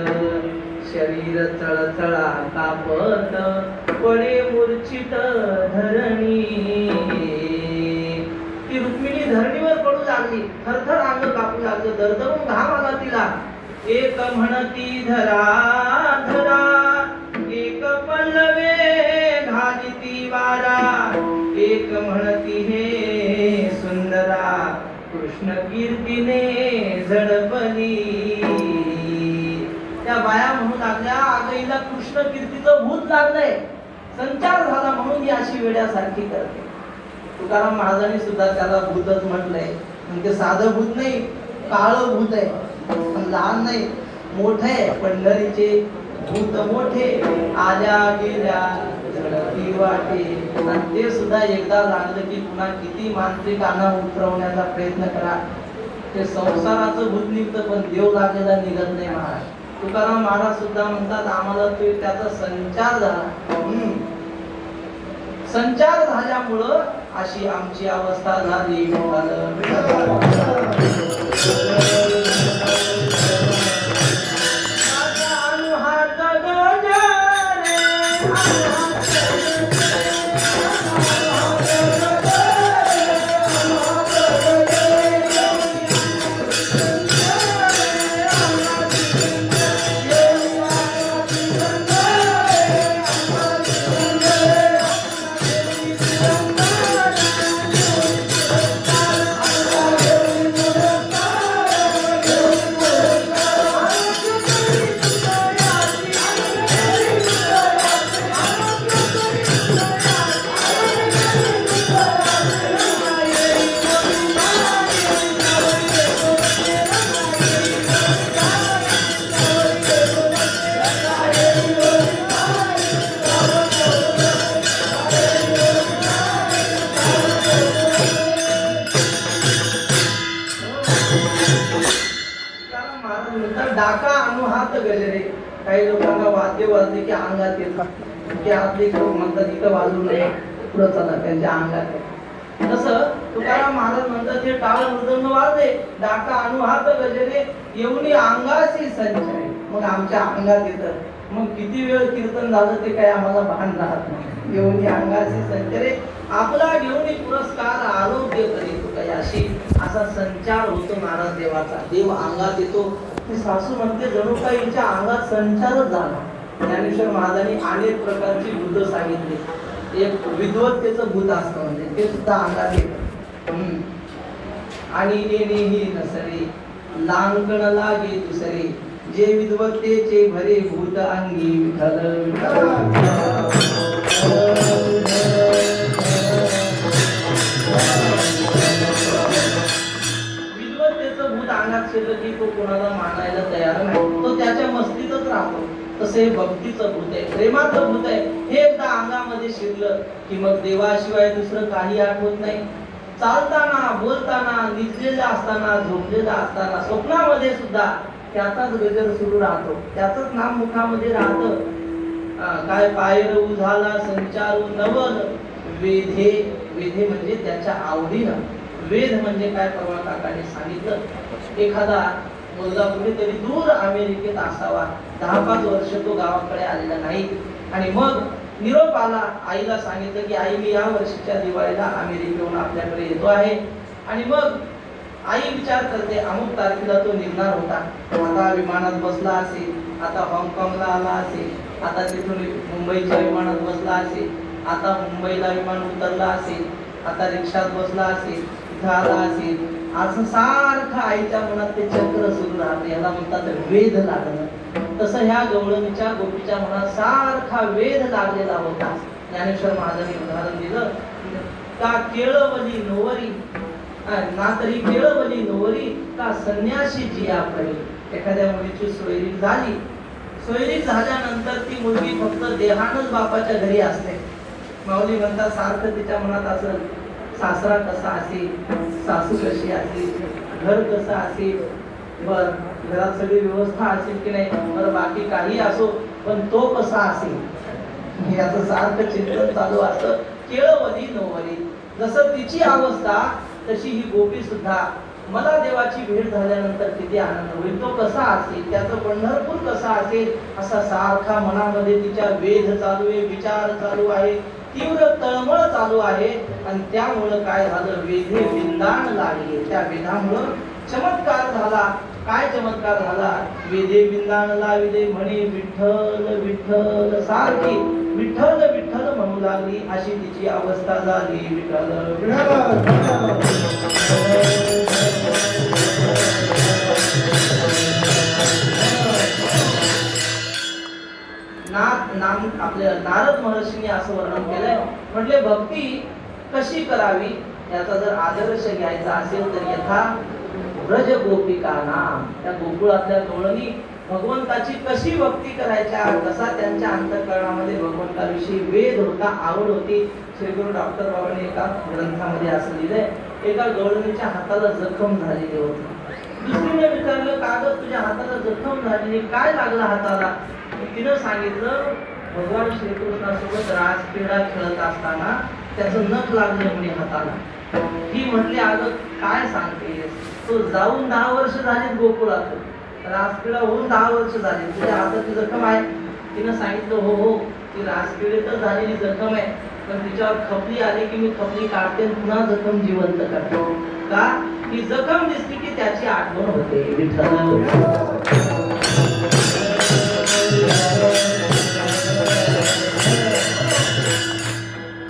शरीर चळचळा कापत, पडे मूर्छित धरणी. ती रुक्मिणी धरणीवर पडू लागली, थरथर अंग कापू लागलं, दरदरून घाम आला तिला. एक म्हणती धरा धरा, एक पल्लवे घालिती वारा, एक म्हणती हे सुंदरा, कृष्ण कीर्तीने झडपली. त्या बाया म्हणू लागल्या, अगं हिला कृष्ण कीर्तीचं भूत लागलंय, संचार झाला म्हणून ही अशी वेड्यासारखी करते. तुकाराम महाराजांनी सुद्धा त्याला भूतच म्हटलंय. म्हणजे साधं भूत नाही, काळं भूत आहे, पण लहान नाही, मोठं आहे. पंढरीचे भूत मोठे, आल्या गेल्या झडपी वाटे. आणि ते सुद्धा एकदा लागलं की पुन्हा किती मांत्रिकांना उतरवण्याचा प्रयत्न करा, ते संसाराचं भूत निघतं पण देव लागलेला निघत नाही. महाराज तुकाराम महाराज सुद्धा म्हणतात, आम्हाला तो त्याचा संचार झाला. संचार झाल्यामुळं अशी आमची अवस्था झाली. डाका अनुहात गजरे. काही लोकांना वाद्य वाजले की अंगात येतात, की आपले म्हणतात इथं वाजू नये, पुढं चला, त्यांच्या अंगात आहे. तसं तुकाराम महाराज म्हणतात, हे टाळ मृदंग वाजले, डाका अनुहात गजरे, येऊनी अंगाशी संचय. मग आमच्या अंगात येतं. मग किती वेळ कीर्तन झालं ते काय आम्हाला भान राहत नाही. येऊनी अंगाशी संचरे, आपला घेऊन पुरस्कार आरोग्य करीत काही अशी असा संचार होतो महाराज देवाचा. देव अंगात येतो. ती सासू म्हणते जणू काही हिच्या अंगात संचारच झाला. ज्ञानेश्वर महाराजांनी अनेक प्रकारची भूत सांगितली. एक विद्वत्तेचं भूत असतं, म्हणजे ते सुद्धा अंगात येतं. आणि नेनेही नसरे लांकण लागे दुसरे, जे विद्वत्तेचे भरे भूत अंगी विठ्ठल विठ्ठल. विद्वत्तेचं भूत अंगात शिरलं की तो कोणाला मानायला तयार नाही, तो त्याच्या मस्तीतच राहतो. तसे भक्तीचं भूत आहे, प्रेमाचं भूत आहे. हे एकदा अंगामध्ये शिरलं की मग देवाशिवाय दुसरं काही आठवत नाही. चालताना, बोलताना, निजलेला असताना, झोपलेला असताना, स्वप्नामध्ये सुद्धा त्याचाच गजर सुरू राहतो, त्याचंच नाम मुखामध्ये राहतं. काय पायरऊ झाला संचारू नवल वेधे. वेधे म्हणजे त्याच्या आवडीनं. वेध म्हणजे काय, परवा काकाने सांगितलं, एखादा मुलगा कुठेतरी दूर अमेरिकेत असावा, 10-5 वर्ष तो गावाकडे आलेला नाही, आणि मग निरोप आला, आईला सांगितलं की आई मी या वर्षीच्या दिवाळीला अमेरिकेहून आपल्याकडे येतो आहे. आणि मग आई विचार करते, अमुक तारखेला तो निघणार होता, आता विमानात बसला असेल, आता हाँगकाँगला आला असेल, आता तिथून मुंबईच्या विमानात बसला असेल, आता मुंबईला विमान उतरला असेल, आता रिक्षात बसला असेल, इथं आला असेल. असं सारखं आईच्या मनात ते चक्र सुरू राहते, याला म्हणतात वेध लागणं. तसं ह्या गवळणीच्या गोपीच्या मनात सारखा वेध लागलेला होता. ज्ञानेश्वर महाराजांनी उदाहरण दिलं, का केळवली नोवरी, ना तरी केळवली नोवरी, का संन्याशी जिया पडी. एखाद्या मुलीची सोयरीक झाली, सोयरीक झाल्यानंतर ती मुलगी फक्त देहानच बापाच्या घरी असते. माऊली म्हणतात सारखं तिच्या मनात असं, सासरा कसा असेल, सासू कशी असेल, घर कसं असेल, बर घरात सगळी व्यवस्था असेल की नाही, बरं बाकी काही असो, पण तो कसा असेल याचं सारखं चिंतन चालू असतं. केळवली नोवली. जसं तिची अवस्था तशी ही गोपी सुद्धा, मला देवाची भेट झाल्यानंतर किती आनंद होईल, तो कसा असेल, त्याचं पंढरपूर कसा असेल, असा सारखा मनामध्ये तिच्या वेध चालू आहे, विचार चालू आहे, तीव्र तळमळ चालू आहे. आणि त्यामुळं काय झालं, वेधे विंदाण लागले. त्या वेधामुळं चमत्कार झाला. काय चमत्कार झाला, वेधे विंदाण लाविले म्हणे विठ्ठल विठ्ठल, सारखी विठ्ठल विठ्ठल म्हणू लागली, अशी तिची अवस्था झाली. विठ्ठल नाम आपल्या नारद महर्षींनी असं वर्णन केलंय, म्हटले भक्ती कशी करावी याचा जर आदर्श घ्यायचा असेल तर यथा ब्रज गोपिका नाम, त्या गोकुळातल्या गवळणी भगवंताची कशी भक्ती करायच्या, कसा त्यांच्या अंतःकरणामध्ये भगवंताविषयी वेध होता, आवड होती. श्रीगुरु डॉक्टर बाबांनी एका ग्रंथामध्ये असं लिहिलंय, एका गवळणीच्या हाताला जखम झालेली होती. दुसरीने विचारलं, का ग तुझ्या हाताला जखम झालेली, काय लागलं हाताला? तिनं सांगितलं, भगवान श्रीकृष्णासोबत रासक्रीडा खेळत असताना त्याचं नख लागलं म्हणे हाताला. ही म्हटली, अगं काय सांगतेस, तो जाऊन 10 वर्ष झाली गोकुळात, रासक्रीडा होऊन 10 वर्ष झाली, तुझ्या हाताची जखम आहे? तिनं सांगितलं, हो हो, ती रासक्रीडेतच झालेली जखम आहे, पण तिच्यावर खपली आली की मी खपली काढते पुन्हा जखम जिवंत करतो. का? ती जखम दिसली की त्याची आठवण होते.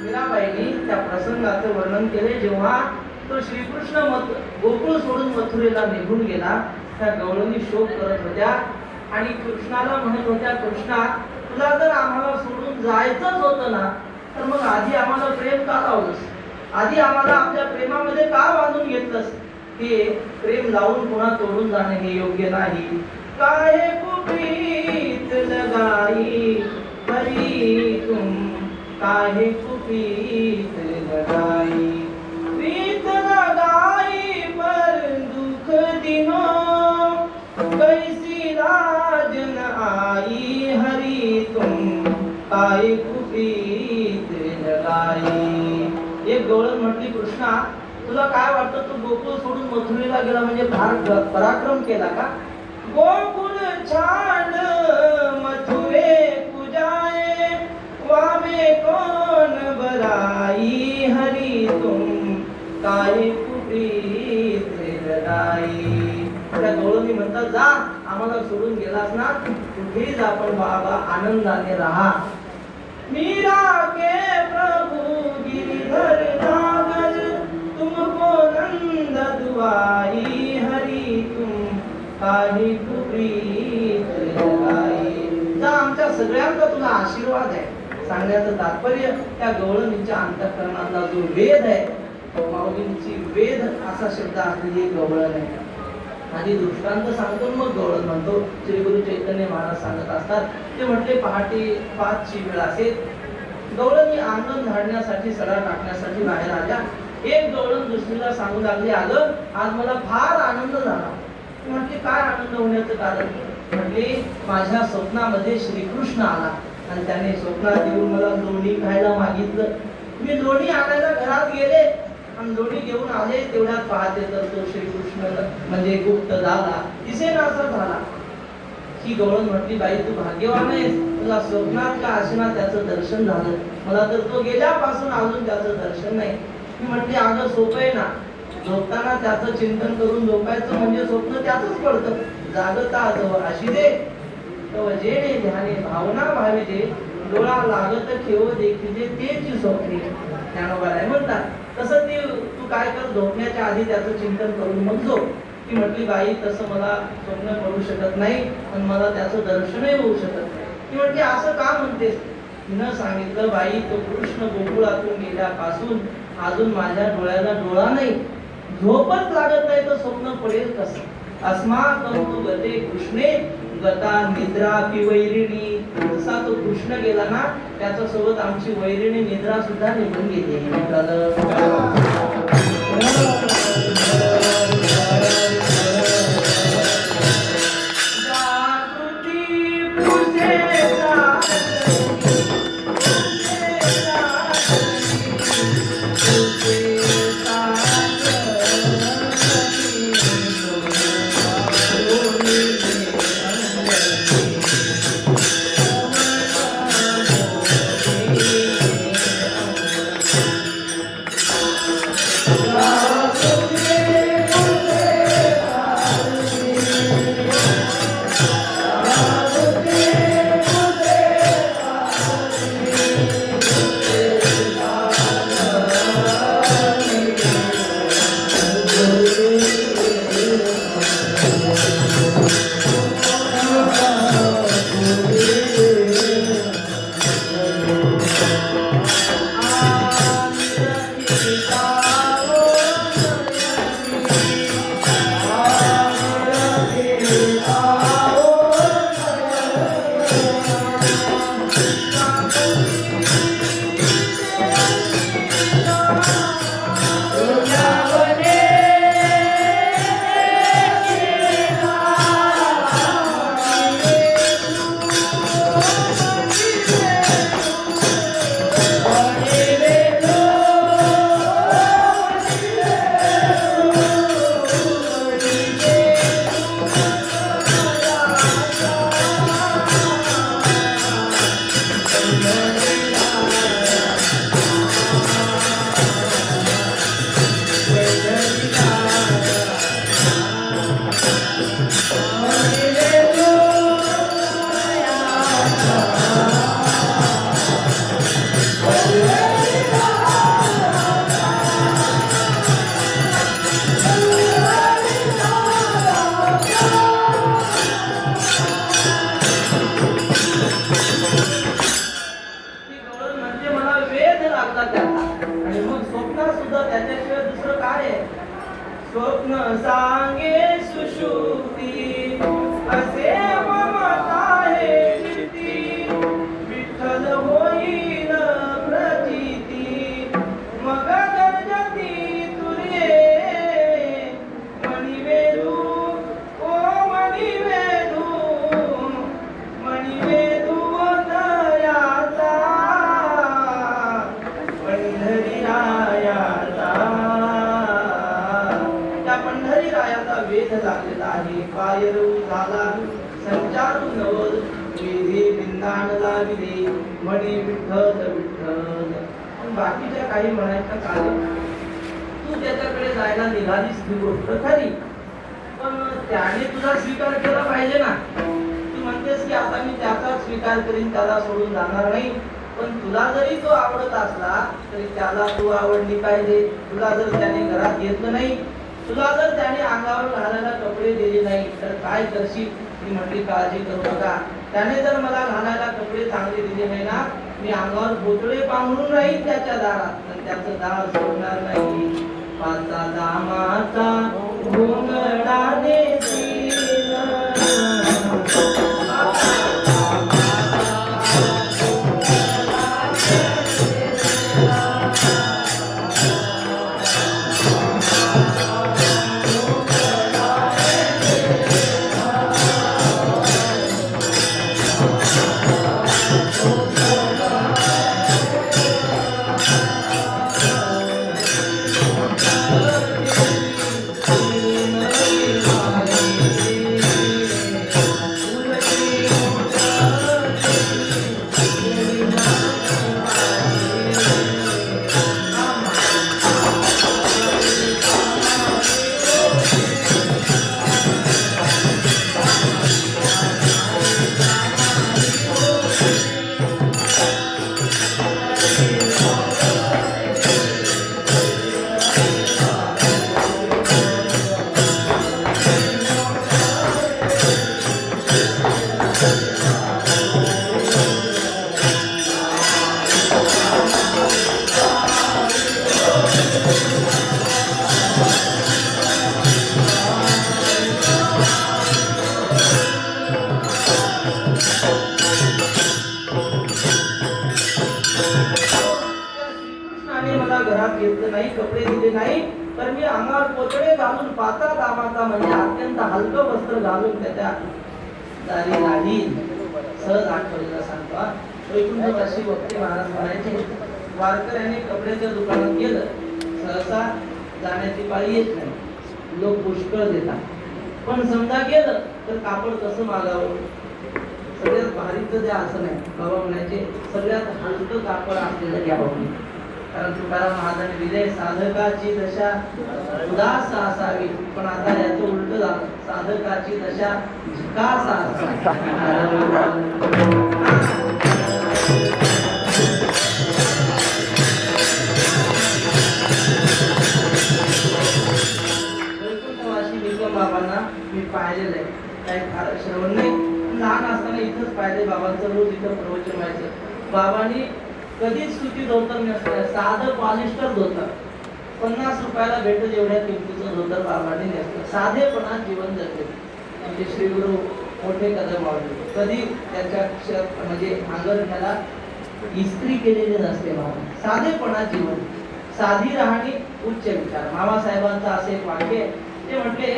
मीराबाईंनी त्या प्रसंगाचं वर्णन केले, जेव्हा तो श्रीकृष्ण गोकुळ सोडून मथुरेला निघून गेला, त्या गवळणी शोक करत होत्या आणि कृष्णाला म्हणत होत्या, कृष्णा तुला जर आम्हाला सोडून जायचंच होतं ना, तर मग आधी आम्हाला प्रेम का लावलंस, आधी आम्हाला आपल्या प्रेमामध्ये का बांधून घेतलंस? हे प्रेम लावून पुन्हा तोडून जाणे हे योग्य नाही. काहे कुपीत लगाई हरी तुम, काहे कुपीत लगाई, प्रीत लगाई पर दुख दिनो, कैसी राजन आई हरी तुम, काहे कुपीत लगाई. एक गवळण म्हटली, कृष्णा तुला काय वाटतं, तू गोकुळ सोडून मथुरेला गेला म्हणजे फार पराक्रम केला का? गोकुळ छाड मथुरे पूजाए, वामे कोण बराई हरी तुम, काहे कुपीत लगाई. त्या गवळणी म्हणतात, जा आम्हाला सोडून गेलास ना, कुठेच आपण बाबा आनंदाने राहा. मीरा के प्रभु गिरिधर नागर, तुमको नंद दुआई हरी, तुम काही प्रीत लगाई. जा आमच्या सगळ्यांचा तुला आशीर्वाद आहे. सांगण्याचं तात्पर्य त्या गवळणीच्या अंतःकरणातला जो वेद आहे, माऊलींची वेद असा शब्द असलेली एक गवळण आहे. आधी दृष्टांत सांगतो मग गवळण म्हणतो. श्री गुरु चैतन्य महाराज सांगत असतात, ते म्हटले पहाटे 5ची वेळ असेल. गवळणी अंगण झाडण्यासाठी सडा टाकण्यासाठी बाहेर आल्या. एक गवळण दुसरीला सांगू लागली, अगं आज मला फार आनंद झाला. म्हटले काय आनंद होण्याचं कारण? म्हटले माझ्या स्वप्नामध्ये श्रीकृष्ण आला आणि त्याने स्वप्नात येऊन मला लोणी खायला मागितलं. मी लोणी आणायला घरात गेले आणि लोणी घेऊन आले. तेवढ्यात पाहते तर तो श्रीकृष्ण म्हणजे गुप्त झाला, दिसेनासा झाला. ही गवळण म्हटली, बाई तू भाग्यवान आहेस, तुला स्वप्नात का असेना त्याचं दर्शन झालं. मला तर तो गेल्यापासून अजून त्याचं दर्शन नाही. मी म्हटली अगं सोपं आहे ना, झोपताना त्याचं चिंतन करून झोपायचं म्हणजे स्वप्न त्याचंच पडतं. जागता जवळ अशी दे तव जेणे ध्याने भावना भावी दे, डोळा लागत ठेव देखील तेची स्वप्ने. ज्ञानोबा म्हणतात तसं ते तू काय कर, झोपण्याच्या आधी त्याचं चिंतन करून मग झोप. ती म्हटली बाई तसं मला स्वप्न पडू शकत नाही आणि मला त्याचं दर्शनही होऊ शकत नाही. ती म्हटली असं का म्हणतेस? तिनं सांगितलं, बाई तो कृष्ण गोकुळातून गेल्यापासून अजून माझ्या डोळ्याला डोळा नाही, झोपच लागत नाही तर स्वप्न पडेल कसं? अस्माकं तु गते कृष्णे गता निद्रा पि वैरिणी. जसा तो कृष्ण गेला ना, त्याच्या सोबत आमची वैरिणी निद्रा सुद्धा निघून गेली. स्वप्न सांगे सुषुप्ती असे ममता हे चित्ती विठ्ठल होईल प्रचिती मग गरजती तुरे मणिवेदू ओ मणिवेदू मणिवेदू दयाचा पंढरी रायाचा पंढरी रायाचा वेध लागलेला आहे पायरू झाला संचारू नवल विधी बिंदाणला विधी म्हणे विठ्ठल विठ्ठल. बाकीच्या काही म्हणायचं कारण तू त्याच्याकडे जायला निघालीस ही गोष्ट खरी, पण त्याने तुझा स्वीकार केला पाहिजे ना. तू म्हणतेस की आता मी त्याचा स्वीकार करीन, त्याला सोडून जाणार नाही. पण तुला जरी तो आवडत असला तरी त्याला तू आवडली पाहिजे. तुला जर त्याने घरात घेतलं नाही, तुला जर त्याने अंगावर घालायला कपडे दिले नाही तर काय करशील? ती म्हटली काळजी करू नका. त्याने जर मला घालायला कपडे चांगले दिले नाही ना, मी अंगावर भोतळे पांघरून राहील त्याच्या दारात, तर त्याचं दार सोडणार नाही. पाचा दामाचा घोंगडा देशील, घरात घेतलं नाही, कपडे दिले नाही, तर मी अंगावर पोतळे घालून पाचा दामाचा म्हणजे अत्यंत हलकं वस्त्र घालून त्याच्या दारी राहील. सहज आठवलेला सांगतो. वैकुंठवासी भक्ती महाराज म्हणायचे, वारकऱ्याने कपड्याच्या दुकानात गेलं, सहसा जाण्याची पाळी येत नाही, लोक पुष्कळ देतात. पण समजा गेलं तर कापड कसं मागावं? सगळ्यात भारीचं द्या असं नाही. बाबा म्हणायचे सगळ्यात हलकं कापड असलेलं घ्यावं. कारण तुकाराम महाराजांनी दिले, साधकाची दशा उदास असावी. पण आता याचं उलट झालं, साधकाची दशा झिकास असावी. बाबांना मी पाहिलेलं आहे, काही फार श्रवण नाही, लहान असताना इथंच पाहिले बाबांचं. रोज इथं प्रवचन व्हायचं. बाबांनी कधीच सुती धोतर नसतं, साधं पॉलिस्टर धोतर 50 रुपयाला भेटत एवढ्या किमतीचं धोतर बाबांनी नेसलं. साधेपणा जीवन जगले. म्हणजे श्रीगुरु मोठे कदम वाढले. कधी त्यांच्या म्हणजे अंगरण्याला इस्त्री केलेली नसते. बाबा साधेपणा जीवन, साधी राहणी, उच्च विचार. मामासाहेबांचं असे एक वाक्य, ते म्हटले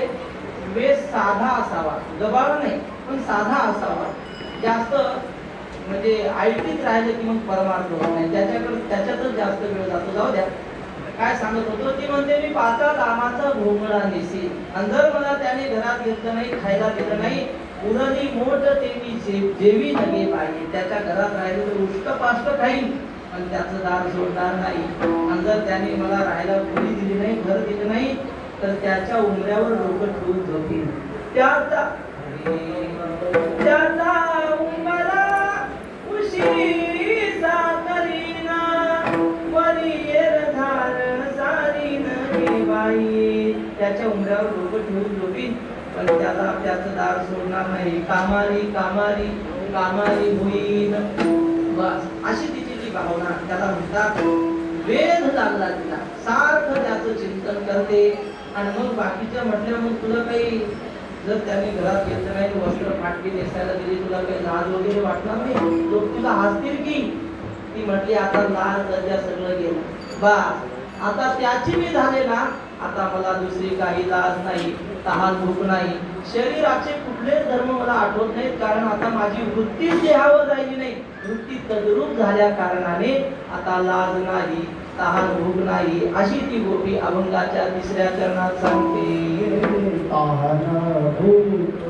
वेश साधा असावा, गबाळ नाही पण साधा असावा. जास्त म्हणजे आयटीत राहिलं की मग परमार्थ होत नाही, त्याच्यातच जास्त वेळ जातो. जाऊ द्या. काय सांगत होतो? ती म्हणते मी पाचा दामाचा घोंगडा नेसी, आणि जर मला त्याने घरात घेतलं नाही, खायला दिलं नाही, उरली मोठ तेवी जेवी नगे पाहिजे. त्याच्या घरात राहिलं तर उष्ट पाष्ट खाईन, पण त्याचं दार सोडणार नाही. आणि जर त्याने मला राहायला खोली दिली नाही, घर दिलं नाही, तर त्याच्या उमऱ्यावर डोकं ठेवून झोपीन. त्याचा उमरा उशिरा करीना, वरीर धारण सारीन गे बाई. त्याच्या उमऱ्यावर डोकं ठेवून झोपीन, पण त्याचं दार सोडणार नाही. कामारी कामारी कामारी होईन. बस अशी तिची ती भावना. त्याला म्हणतात वेध लागला तिला. सारखं त्याचं चिंतन करते. आणि मग बाकीच्या म्हटल्या, मग तुला काही जर त्याने घरात घेतलं नाही, वस्त्र फाटकी नेसायला दिली, तुला काही लाज वगैरे वाटणार नाही? लोक तुला हसतील की? ती म्हटली आता लाज लज्जा सगळं गेलं, बा आता त्याची मी झाले ना, आता मला दुसरी काही लाज नाही, तहान भूक नाही, शरीराचे कुठलेच धर्म मला आठवत नाहीत. कारण आता माझी वृत्तीच देहावर राहिली नाही. वृत्ती तद्रूप झाल्या कारणाने आता लाज नाही, तहान भूक नाही. अशी ती गोपी अभंगाच्या 3ऱ्या चरणात सांगते. तहान भूक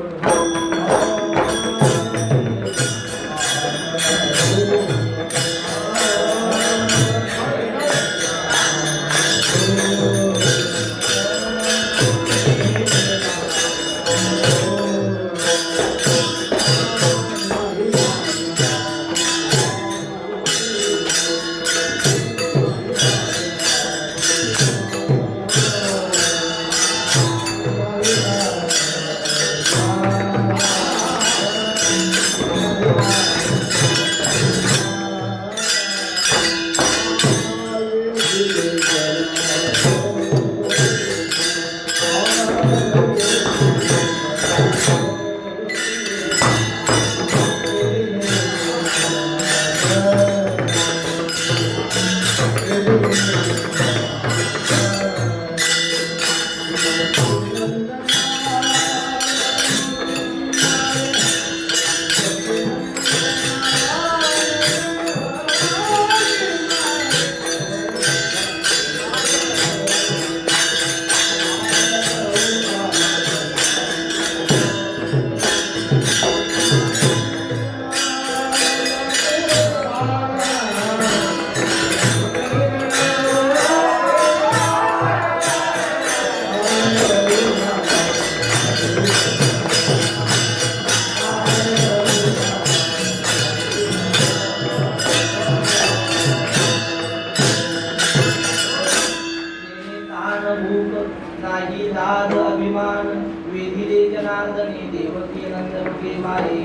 वेधिले जनार्दने देवकी नंदमुखे माये.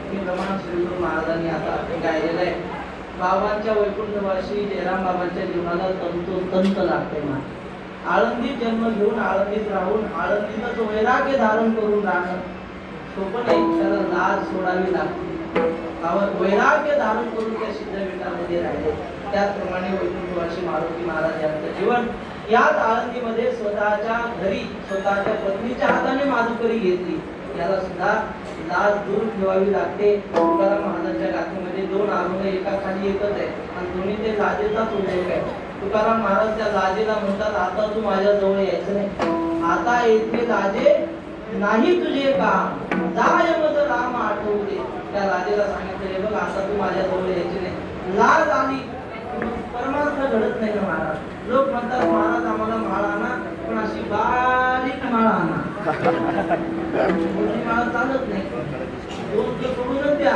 हे प्रमाण श्री गुरु महाराजांनी आता गायलेलं आहे. बाबांच्या वैकुंठवासी जयराम बाबांच्या जीवनाला तंतोतंत लागते मा. आळंदीत जन्म घेऊन आळंदीत राहून आळंदीतच वैराग्य धारण करून राहणं सोपं नाही. त्याला लाज सोडावी लागते. वैराग्य धारण करून त्या सिद्धपीठामध्ये राहिले. त्याचप्रमाणे वैकुंठवासी मारुती महाराज यांचं जीवन याच आळंदीमध्ये स्वतःच्या घरी स्वतःच्या पत्नीच्या हाताने माधुकरी घेतली. याला सुद्धा लाज दूर ठेवावी लागते. तुकाराम महाराजांच्या गाथेमध्ये दोन अरुण एका खाली एकच आहे आणि दोन्ही ते लाजेचाच उल्लेख आहे. तुकाराम महाराज त्या लाजेला म्हणतात, आता तू माझ्या जवळ यायचं नाही. आता येथे लाजे नाही तुझे काम, जाय मज राम आठवते. त्या लाजेला सांगितले, बघ आता तू माझ्या जवळ यायचे नाही. लाज आली परमार्थ घडत नाही ना महाराज. लोक म्हणतात महाराज आम्हाला माळ आणा, पण अशी बारीक माळ आणा. मोठी माळ चालत नाही. दोन तर सोडूनच द्या,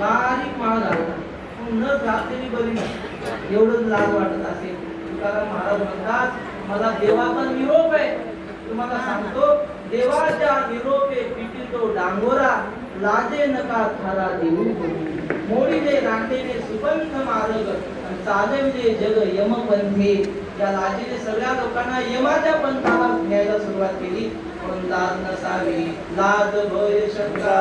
बारीक माळ घालता. न घातलेली बरी एवढंच लाज वाटत असेल. तुकाराम महाराज म्हणतात, मला देवाचा निरोप आहे. तुम्हाला सांगतो, देवाच्या निरोपे पिटितो डांगोरा, लाजे नका थारा देऊ. मोडीले रांडेने सुबंध मार्ग, चालविले जग यमपंथे. या लाजेने सगळ्या लोकांना यमाच्या पंथाला न्यायला सुरुवात केली. पण लाज नसावी, लाज भय शंका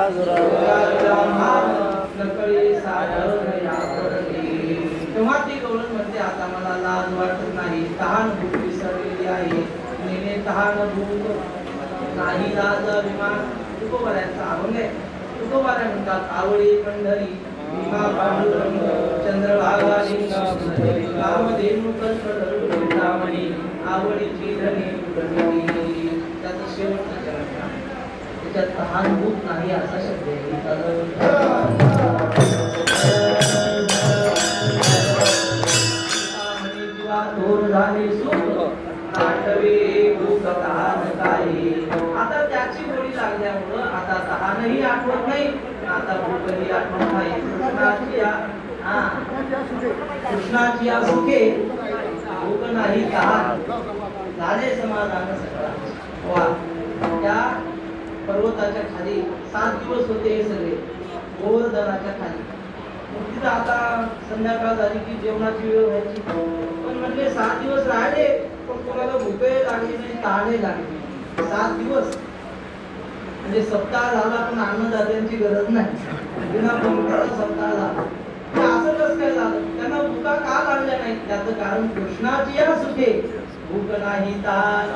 नकळी साधन यापरली. तेव्हा ती गवळण म्हणते, आता मला लाज वाटत नाही. तहान भूक विसरलेली आहे. नेने तहान भूक नाही लाज अभिमान. तुकोबाऱ्यांचा अभंग आहे. तुकोबाऱ्या म्हणतात, आवडी पंढरी भीमा पांडुरंग चंद्रभागा लिंग कामधेनु कल्पतरुणी आवडीची धनी उडणी. त्याचा शेवटचा चरण त्याच्यात तहान भूक नाही असा शब्द आहे. आता त्याची गोडी लागल्यामुळं आता तहानही आठवत नाही, आता भूकही आठवत नाही. कृष्णाची या सुखे भूक नाही तहान, झाले समाधान सगळा. वा, त्या पर्वताच्या खाली 7 दिवस होते हे सगळे गोवर्धनाच्या खाली. तिथं आता संध्याकाळ झाली की जेवणाची वेळ व्हायची. पण म्हणजे 7 दिवस राहिले, पण कोणाला भूकही लागली नाही, तहानही लागली. 7 दिवस म्हणजे सप्ताह झाला, पण अन्नदात्यांची गरज नाही. बिना पंक्तीचा सप्ताह झाला. असं कसं काय झालं? त्यांना भूका का लागल्या नाही? त्याचं कारण कृष्णाची या सुखे भूक नाही तान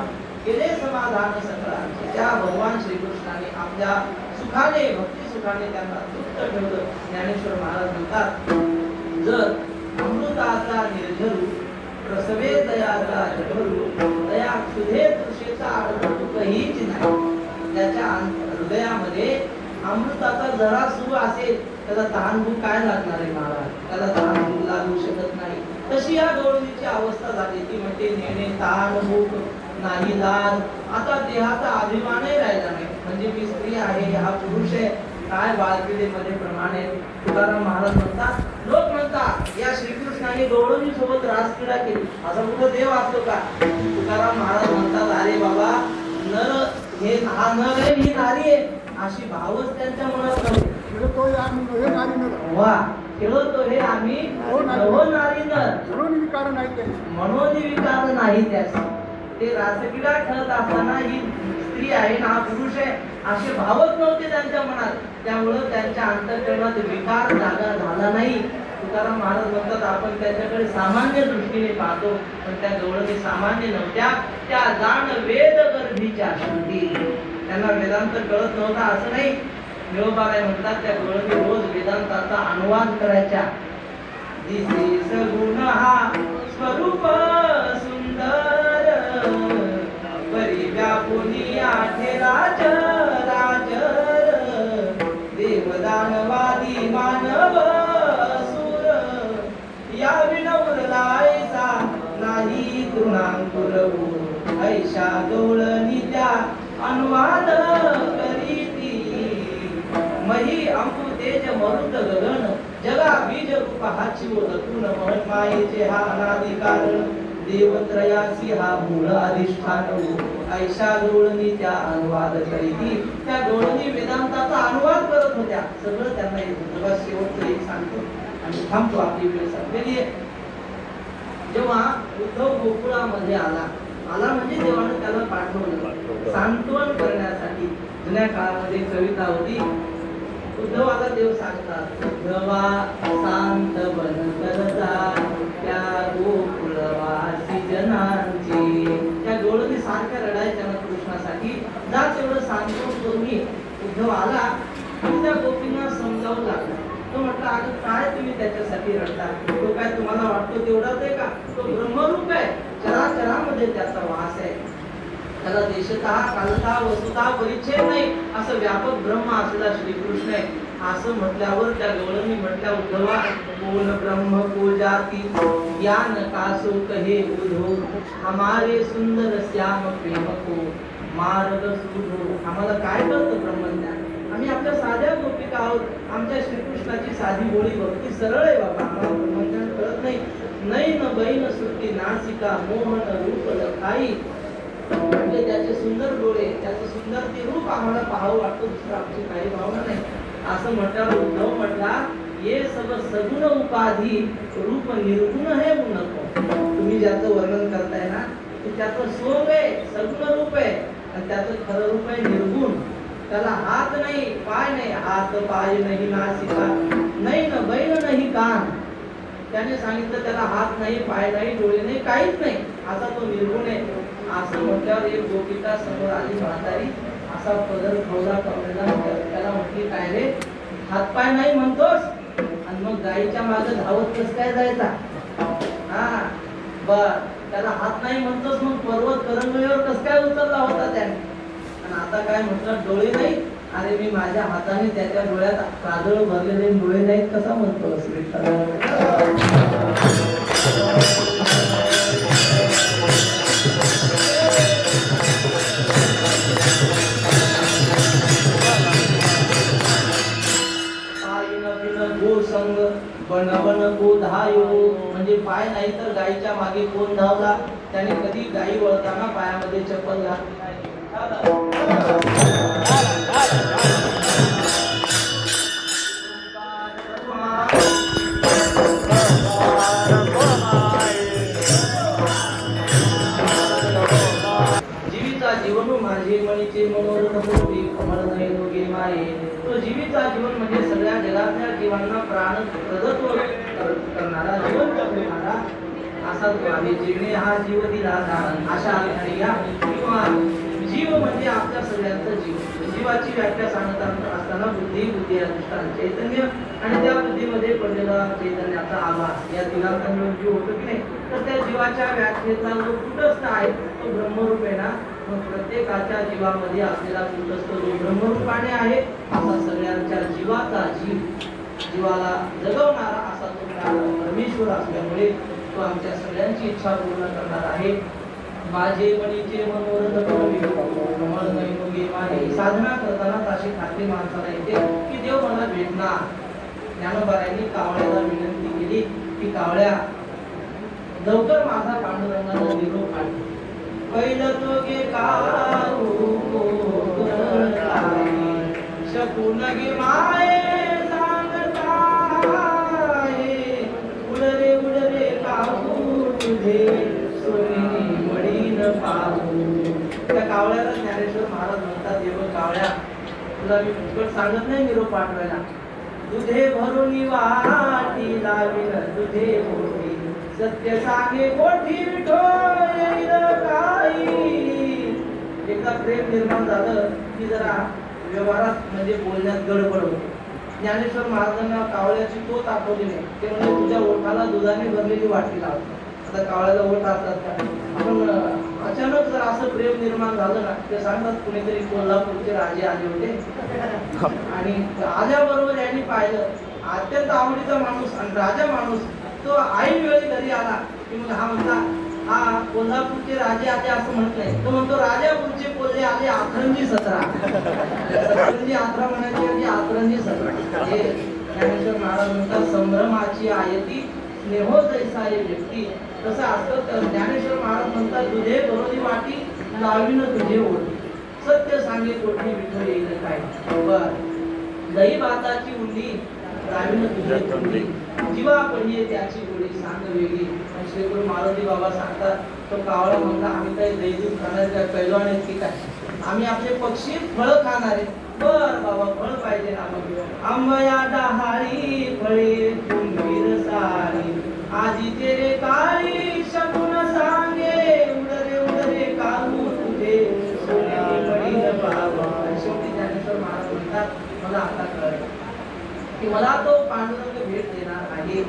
केले समाधान सगळा. त्या भगवान श्रीकृष्णाने आपल्या सुखाने भक्ती सुखाने त्यांना तृप्त ठेवलं. ज्ञानेश्वर महाराज म्हणतात, जर अमृताचा निर्झरू प्रसवे दयाचा जठरू, दया क्षुधे तृषेचा अर्थ हीच नाही. त्याच्या हृदयामध्ये अमृताचा जरा सुख असेल, त्याला तहान भूक काय लागणार आहे महाराज? त्याला तहान भूक लागू शकत नाही. तशी या गवळणीची अवस्था झाली. ती म्हणते, नेणे तहान भूक नाही लाज. आता देहाचा अभिमानही राहिला नाही. म्हणजे मी स्त्री आहे, हा पुरुष आहे, काय बाळपिढीमध्ये प्रमाण आहे. तुकाराम महाराज म्हणतात, लोक म्हणतात या श्रीकृष्णाने गवळणी सोबत रासक्रीडा केली, असा कुठं देव असतो का? तुकाराम महाराज म्हणतात, अरे बाबा, नर हे हा नर आहे, ही नारी आहे, अशी भावच त्यांच्या मनात नव्हती. वा, खेळतो हे आम्ही नव नारी नर, मनोनिविकार नाही त्यास. ते रासक्रीडा खेळत असताना ही स्त्री आहे ना हा पुरुष आहे असे भावच नव्हते त्यांच्या मनात. त्यामुळं त्यांच्या अंतःकरणात विकार जागा झाला नाही. तुकाराम महाराज म्हणतात, आपण त्याच्याकडे सामान्य दृष्टीने पाहतो, पण त्या गवळणी सामान्य नव्हत्या. त्या जाण वेद गर्भीच्या श्रुती, त्यांना वेदांत कळत नव्हता असं नाही. निळोबाराय म्हणतात, त्या गवळणी रोज वेदांताचा अनुवाद करायच्या. दिसे सगुण हा स्वरूप सुंदर, परी व्यापुनी आठे राज राजर, देवदानवादी मानव सुर, या विनवरलायचा नाही तृणांकुरवू, ऐशा गवळणी त्या अनुवाद करीती. मही अंकु तेज मरुत गगन, जगा बीज रूप हाची ओळखून, महन मायेचे हा अनादि कारण. देवत्रयासी हा मूळ अधिष्ठान ऐशा डोळणी त्या अनुवाद करीती. त्या डोळणी वेदांताचा अनुवाद करत होत्या. सगळं त्यांना येत होतं. बस शेवटचं एक सांगतो आणि थांबतो, आपली वेळ संपलेली आहे. जेव्हा उद्धव गोकुळामध्ये आला म्हणजे देवानं त्याला पाठवलं सांत्वन करण्यासाठी. जुन्या काळामध्ये कविता होती, उद्धवाला देव सांगतात, उद्धवा शांत बन करता त्या गोकुळवासी जनांची. त्या डोळणी सारख्या रडायच्या ना कृष्णासाठी, जा तेवढं सांत्वन करून ये. उद्धव आला आणि त्या गोपींना समजावू लागला. तो म्हटला, अगं काय तुम्ही त्याच्यासाठी रडता? तो काय तुम्हाला वाटतो तेवढाच आहे का? तो ब्रह्मरूप आहे, चराचरामध्ये त्याचा वास आहे. त्याला देशतः कालतः वस्तुतः परिच्छेद नाही, असं व्यापक ब्रह्म असलेला श्रीकृष्ण आहे. असं म्हटल्यावर त्या गवळणी म्हटल्या, उद्धवा कोण ब्रह्म को जाती ज्ञान कासो कहे बुधो हमारे सुंदर श्याम प्रेम को मार्ग सुधो. आम्हाला काय कळतं ब्रह्मज्ञान? आम्ही आपल्या साध्या गोपिका आहोत. आमच्या श्रीकृष्णाची साधी बोली भक्ती सरळ आहे बाबा. आम्हाला ब्रह्मज्ञान कळत नाही. नैन बैन सुट्टी नासिका मोहन रूप लखाई. म्हणजे त्याचे सुंदर डोळे, त्याचं सुंदर ते रूप आम्हाला पाहावं वाटतं, दुसरं आमची काही भावना नाही. असं म्हटल्यावर उद्धव म्हटला, ये सब सगुण उपाधी रूप निर्गुण है नको. तुम्ही ज्याचं वर्णन करताय ना, ते त्याचं सोंग आहे, सगुण रूप आहे, आणि त्याचं खरं रूप आहे निर्गुण. त्याला हात नाही, पाय नाही, हात पाय नाही नासिका नाही न बैन नाही कान. त्याने सांगितलं त्याला हात नाही, पाय नाही, डोळे नाही, काहीच नाही, असा तो निर्गुण आहे. असं म्हटल्यावर एक गोपिका समोर आली म्हातारी, असा पदर खवला कमरेला. त्याला म्हटली, काय रे हातपाय नाही म्हणतोस, आणि मग गाईच्या मागे धावत कस काय जायचा? हा बर, त्याला हात नाही म्हणतोस, मग पर्वत करंगळीवर कस काय उतरला होता त्याने? आणि आता काय म्हटलं, डोळे नाही. अरे मी माझ्या हाताने त्याच्या डोळ्यात काजळ भरलेले डोळे नाहीत कसा म्हणतो? बन बन को धायो, म्हणजे पाय नाही तर गायीच्या मागे कोण धावला? त्याने कधी गायी वळताना पायामध्ये चप्पल घातली नाही. जीविता जीवन माझे मनीचे मनोरथ होती कमळ नाही दोघे माये. तो जीविता जीवन म्हणजे सगळ्या जगातल्या जीवांना प्राण प्रदत्व करणारा, जीवन जगविणारा असा तो आहे. जीवने हा जीव दिला अशा अर्थाने या किंवा जीव म्हणजे आपल्या सगळ्यांचा जीव. जीवाची व्याख्या सांगत असताना बुद्धी, बुद्धी अधिष्ठान चैतन्य, आणि त्या बुद्धीमध्ये पडलेला चैतन्याचा आभास, या तिघांचा मिळून जीव होतो की नाही? तर त्या जीवाच्या व्याख्येचा जो कुटस्थ आहे तो ब्रह्मरूप आहे ना. मग प्रत्येकाच्या जीवामध्ये असलेला कुटस्थ जो ब्रह्मरूपाने आहे, असा सगळ्यांच्या जीवाचा जीवाला जगवणारा असा तो परमेश्वर असल्यामुळे तो आमच्या सगळ्यांची इच्छा पूर्ण करणार आहे. माझे मनीचे मनोरथ कमळ नैनुगे माझे. साधना करताना अशी खात्री माणसाला येते की देव मला भेटणार. ज्ञानोबारायांनी कावळ्याला विनंती केली की कावळ्या, लवकर माझा पांडुरंगाचा निरोप आण. पहिलं तो गे कारू शकून गे माये उडरे काहू तुझे सोनी मळीन पाहू. त्या कावळ्याला ज्ञानेश्वर महाराज म्हणतात, देव कावळ्या, तुला मी फुकट सांगत नाही निरोप पाठवायला. तुझे भरून वाटी लावीन तुझे मोठी, सत्य सांगे मोठी विठो येईल काही. एकदा प्रेम निर्माण झालं की जरा व्यवहारात म्हणजे बोलण्यात गडबड होते. ज्ञानेश्वर महाराजांना कावळ्याची तोच आठवली नाही. ते म्हणजे तुझ्या ओठाला दुधाने भरलेली वाटी लाव. आता कावळ्याला ओठ असतात का? पण अचानक जर असं प्रेम निर्माण झालं ना, ते सांगतात कुणीतरी कोल्हापूरचे राजे आले होते आणि राजाबरोबर यांनी पाहिलं, अत्यंत आवडीचा माणूस आणि राजा माणूस, तो ऐन वेळी घरी आला की मग हा म्हणता, हा कोल्हापूरचे राजे आले असं म्हणत नाही, तो म्हणतो राजापूरचे कोल्हे आले आथरंजी 17. सतरंजी 18 म्हणायची आणि आथरंजी 17. हे ज्ञानेश्वर महाराज म्हणतात, संभ्रमाची आयती स्नेहो जैसा ये व्यक्ती तसं असतं. तर ज्ञानेश्वर महाराज म्हणतात, तुझे करोनी वाटी लावीन तुझे ओढी, सत्य सांगे कोठी विठ्ठल येईल काय. दही भाताची उंडी लावीन तुझे तोंडी, जीवा पडली त्याची गोडी सांग वेगळी. श्री गुरु मारुती बाबा सांगतात, तो कावळा म्हणला, आम्ही काही दही दूध खाणारे काय पैलवान आहेत की काय, आम्ही आपले पक्षी फळ खाणारे. बर बाबा, फळ पाहिजे ना मग. आंबया डहाळी फळे कुंभीर सारी, आजी तेरे काळी शकुन सांगे, उडरे उडरे काहू तुझे सोने पडील बाबा. शेवटी ज्ञानेश्वर महाराज म्हणतात, मला आता कळलं की मला तो पांडुरंग भेट देणार आहे.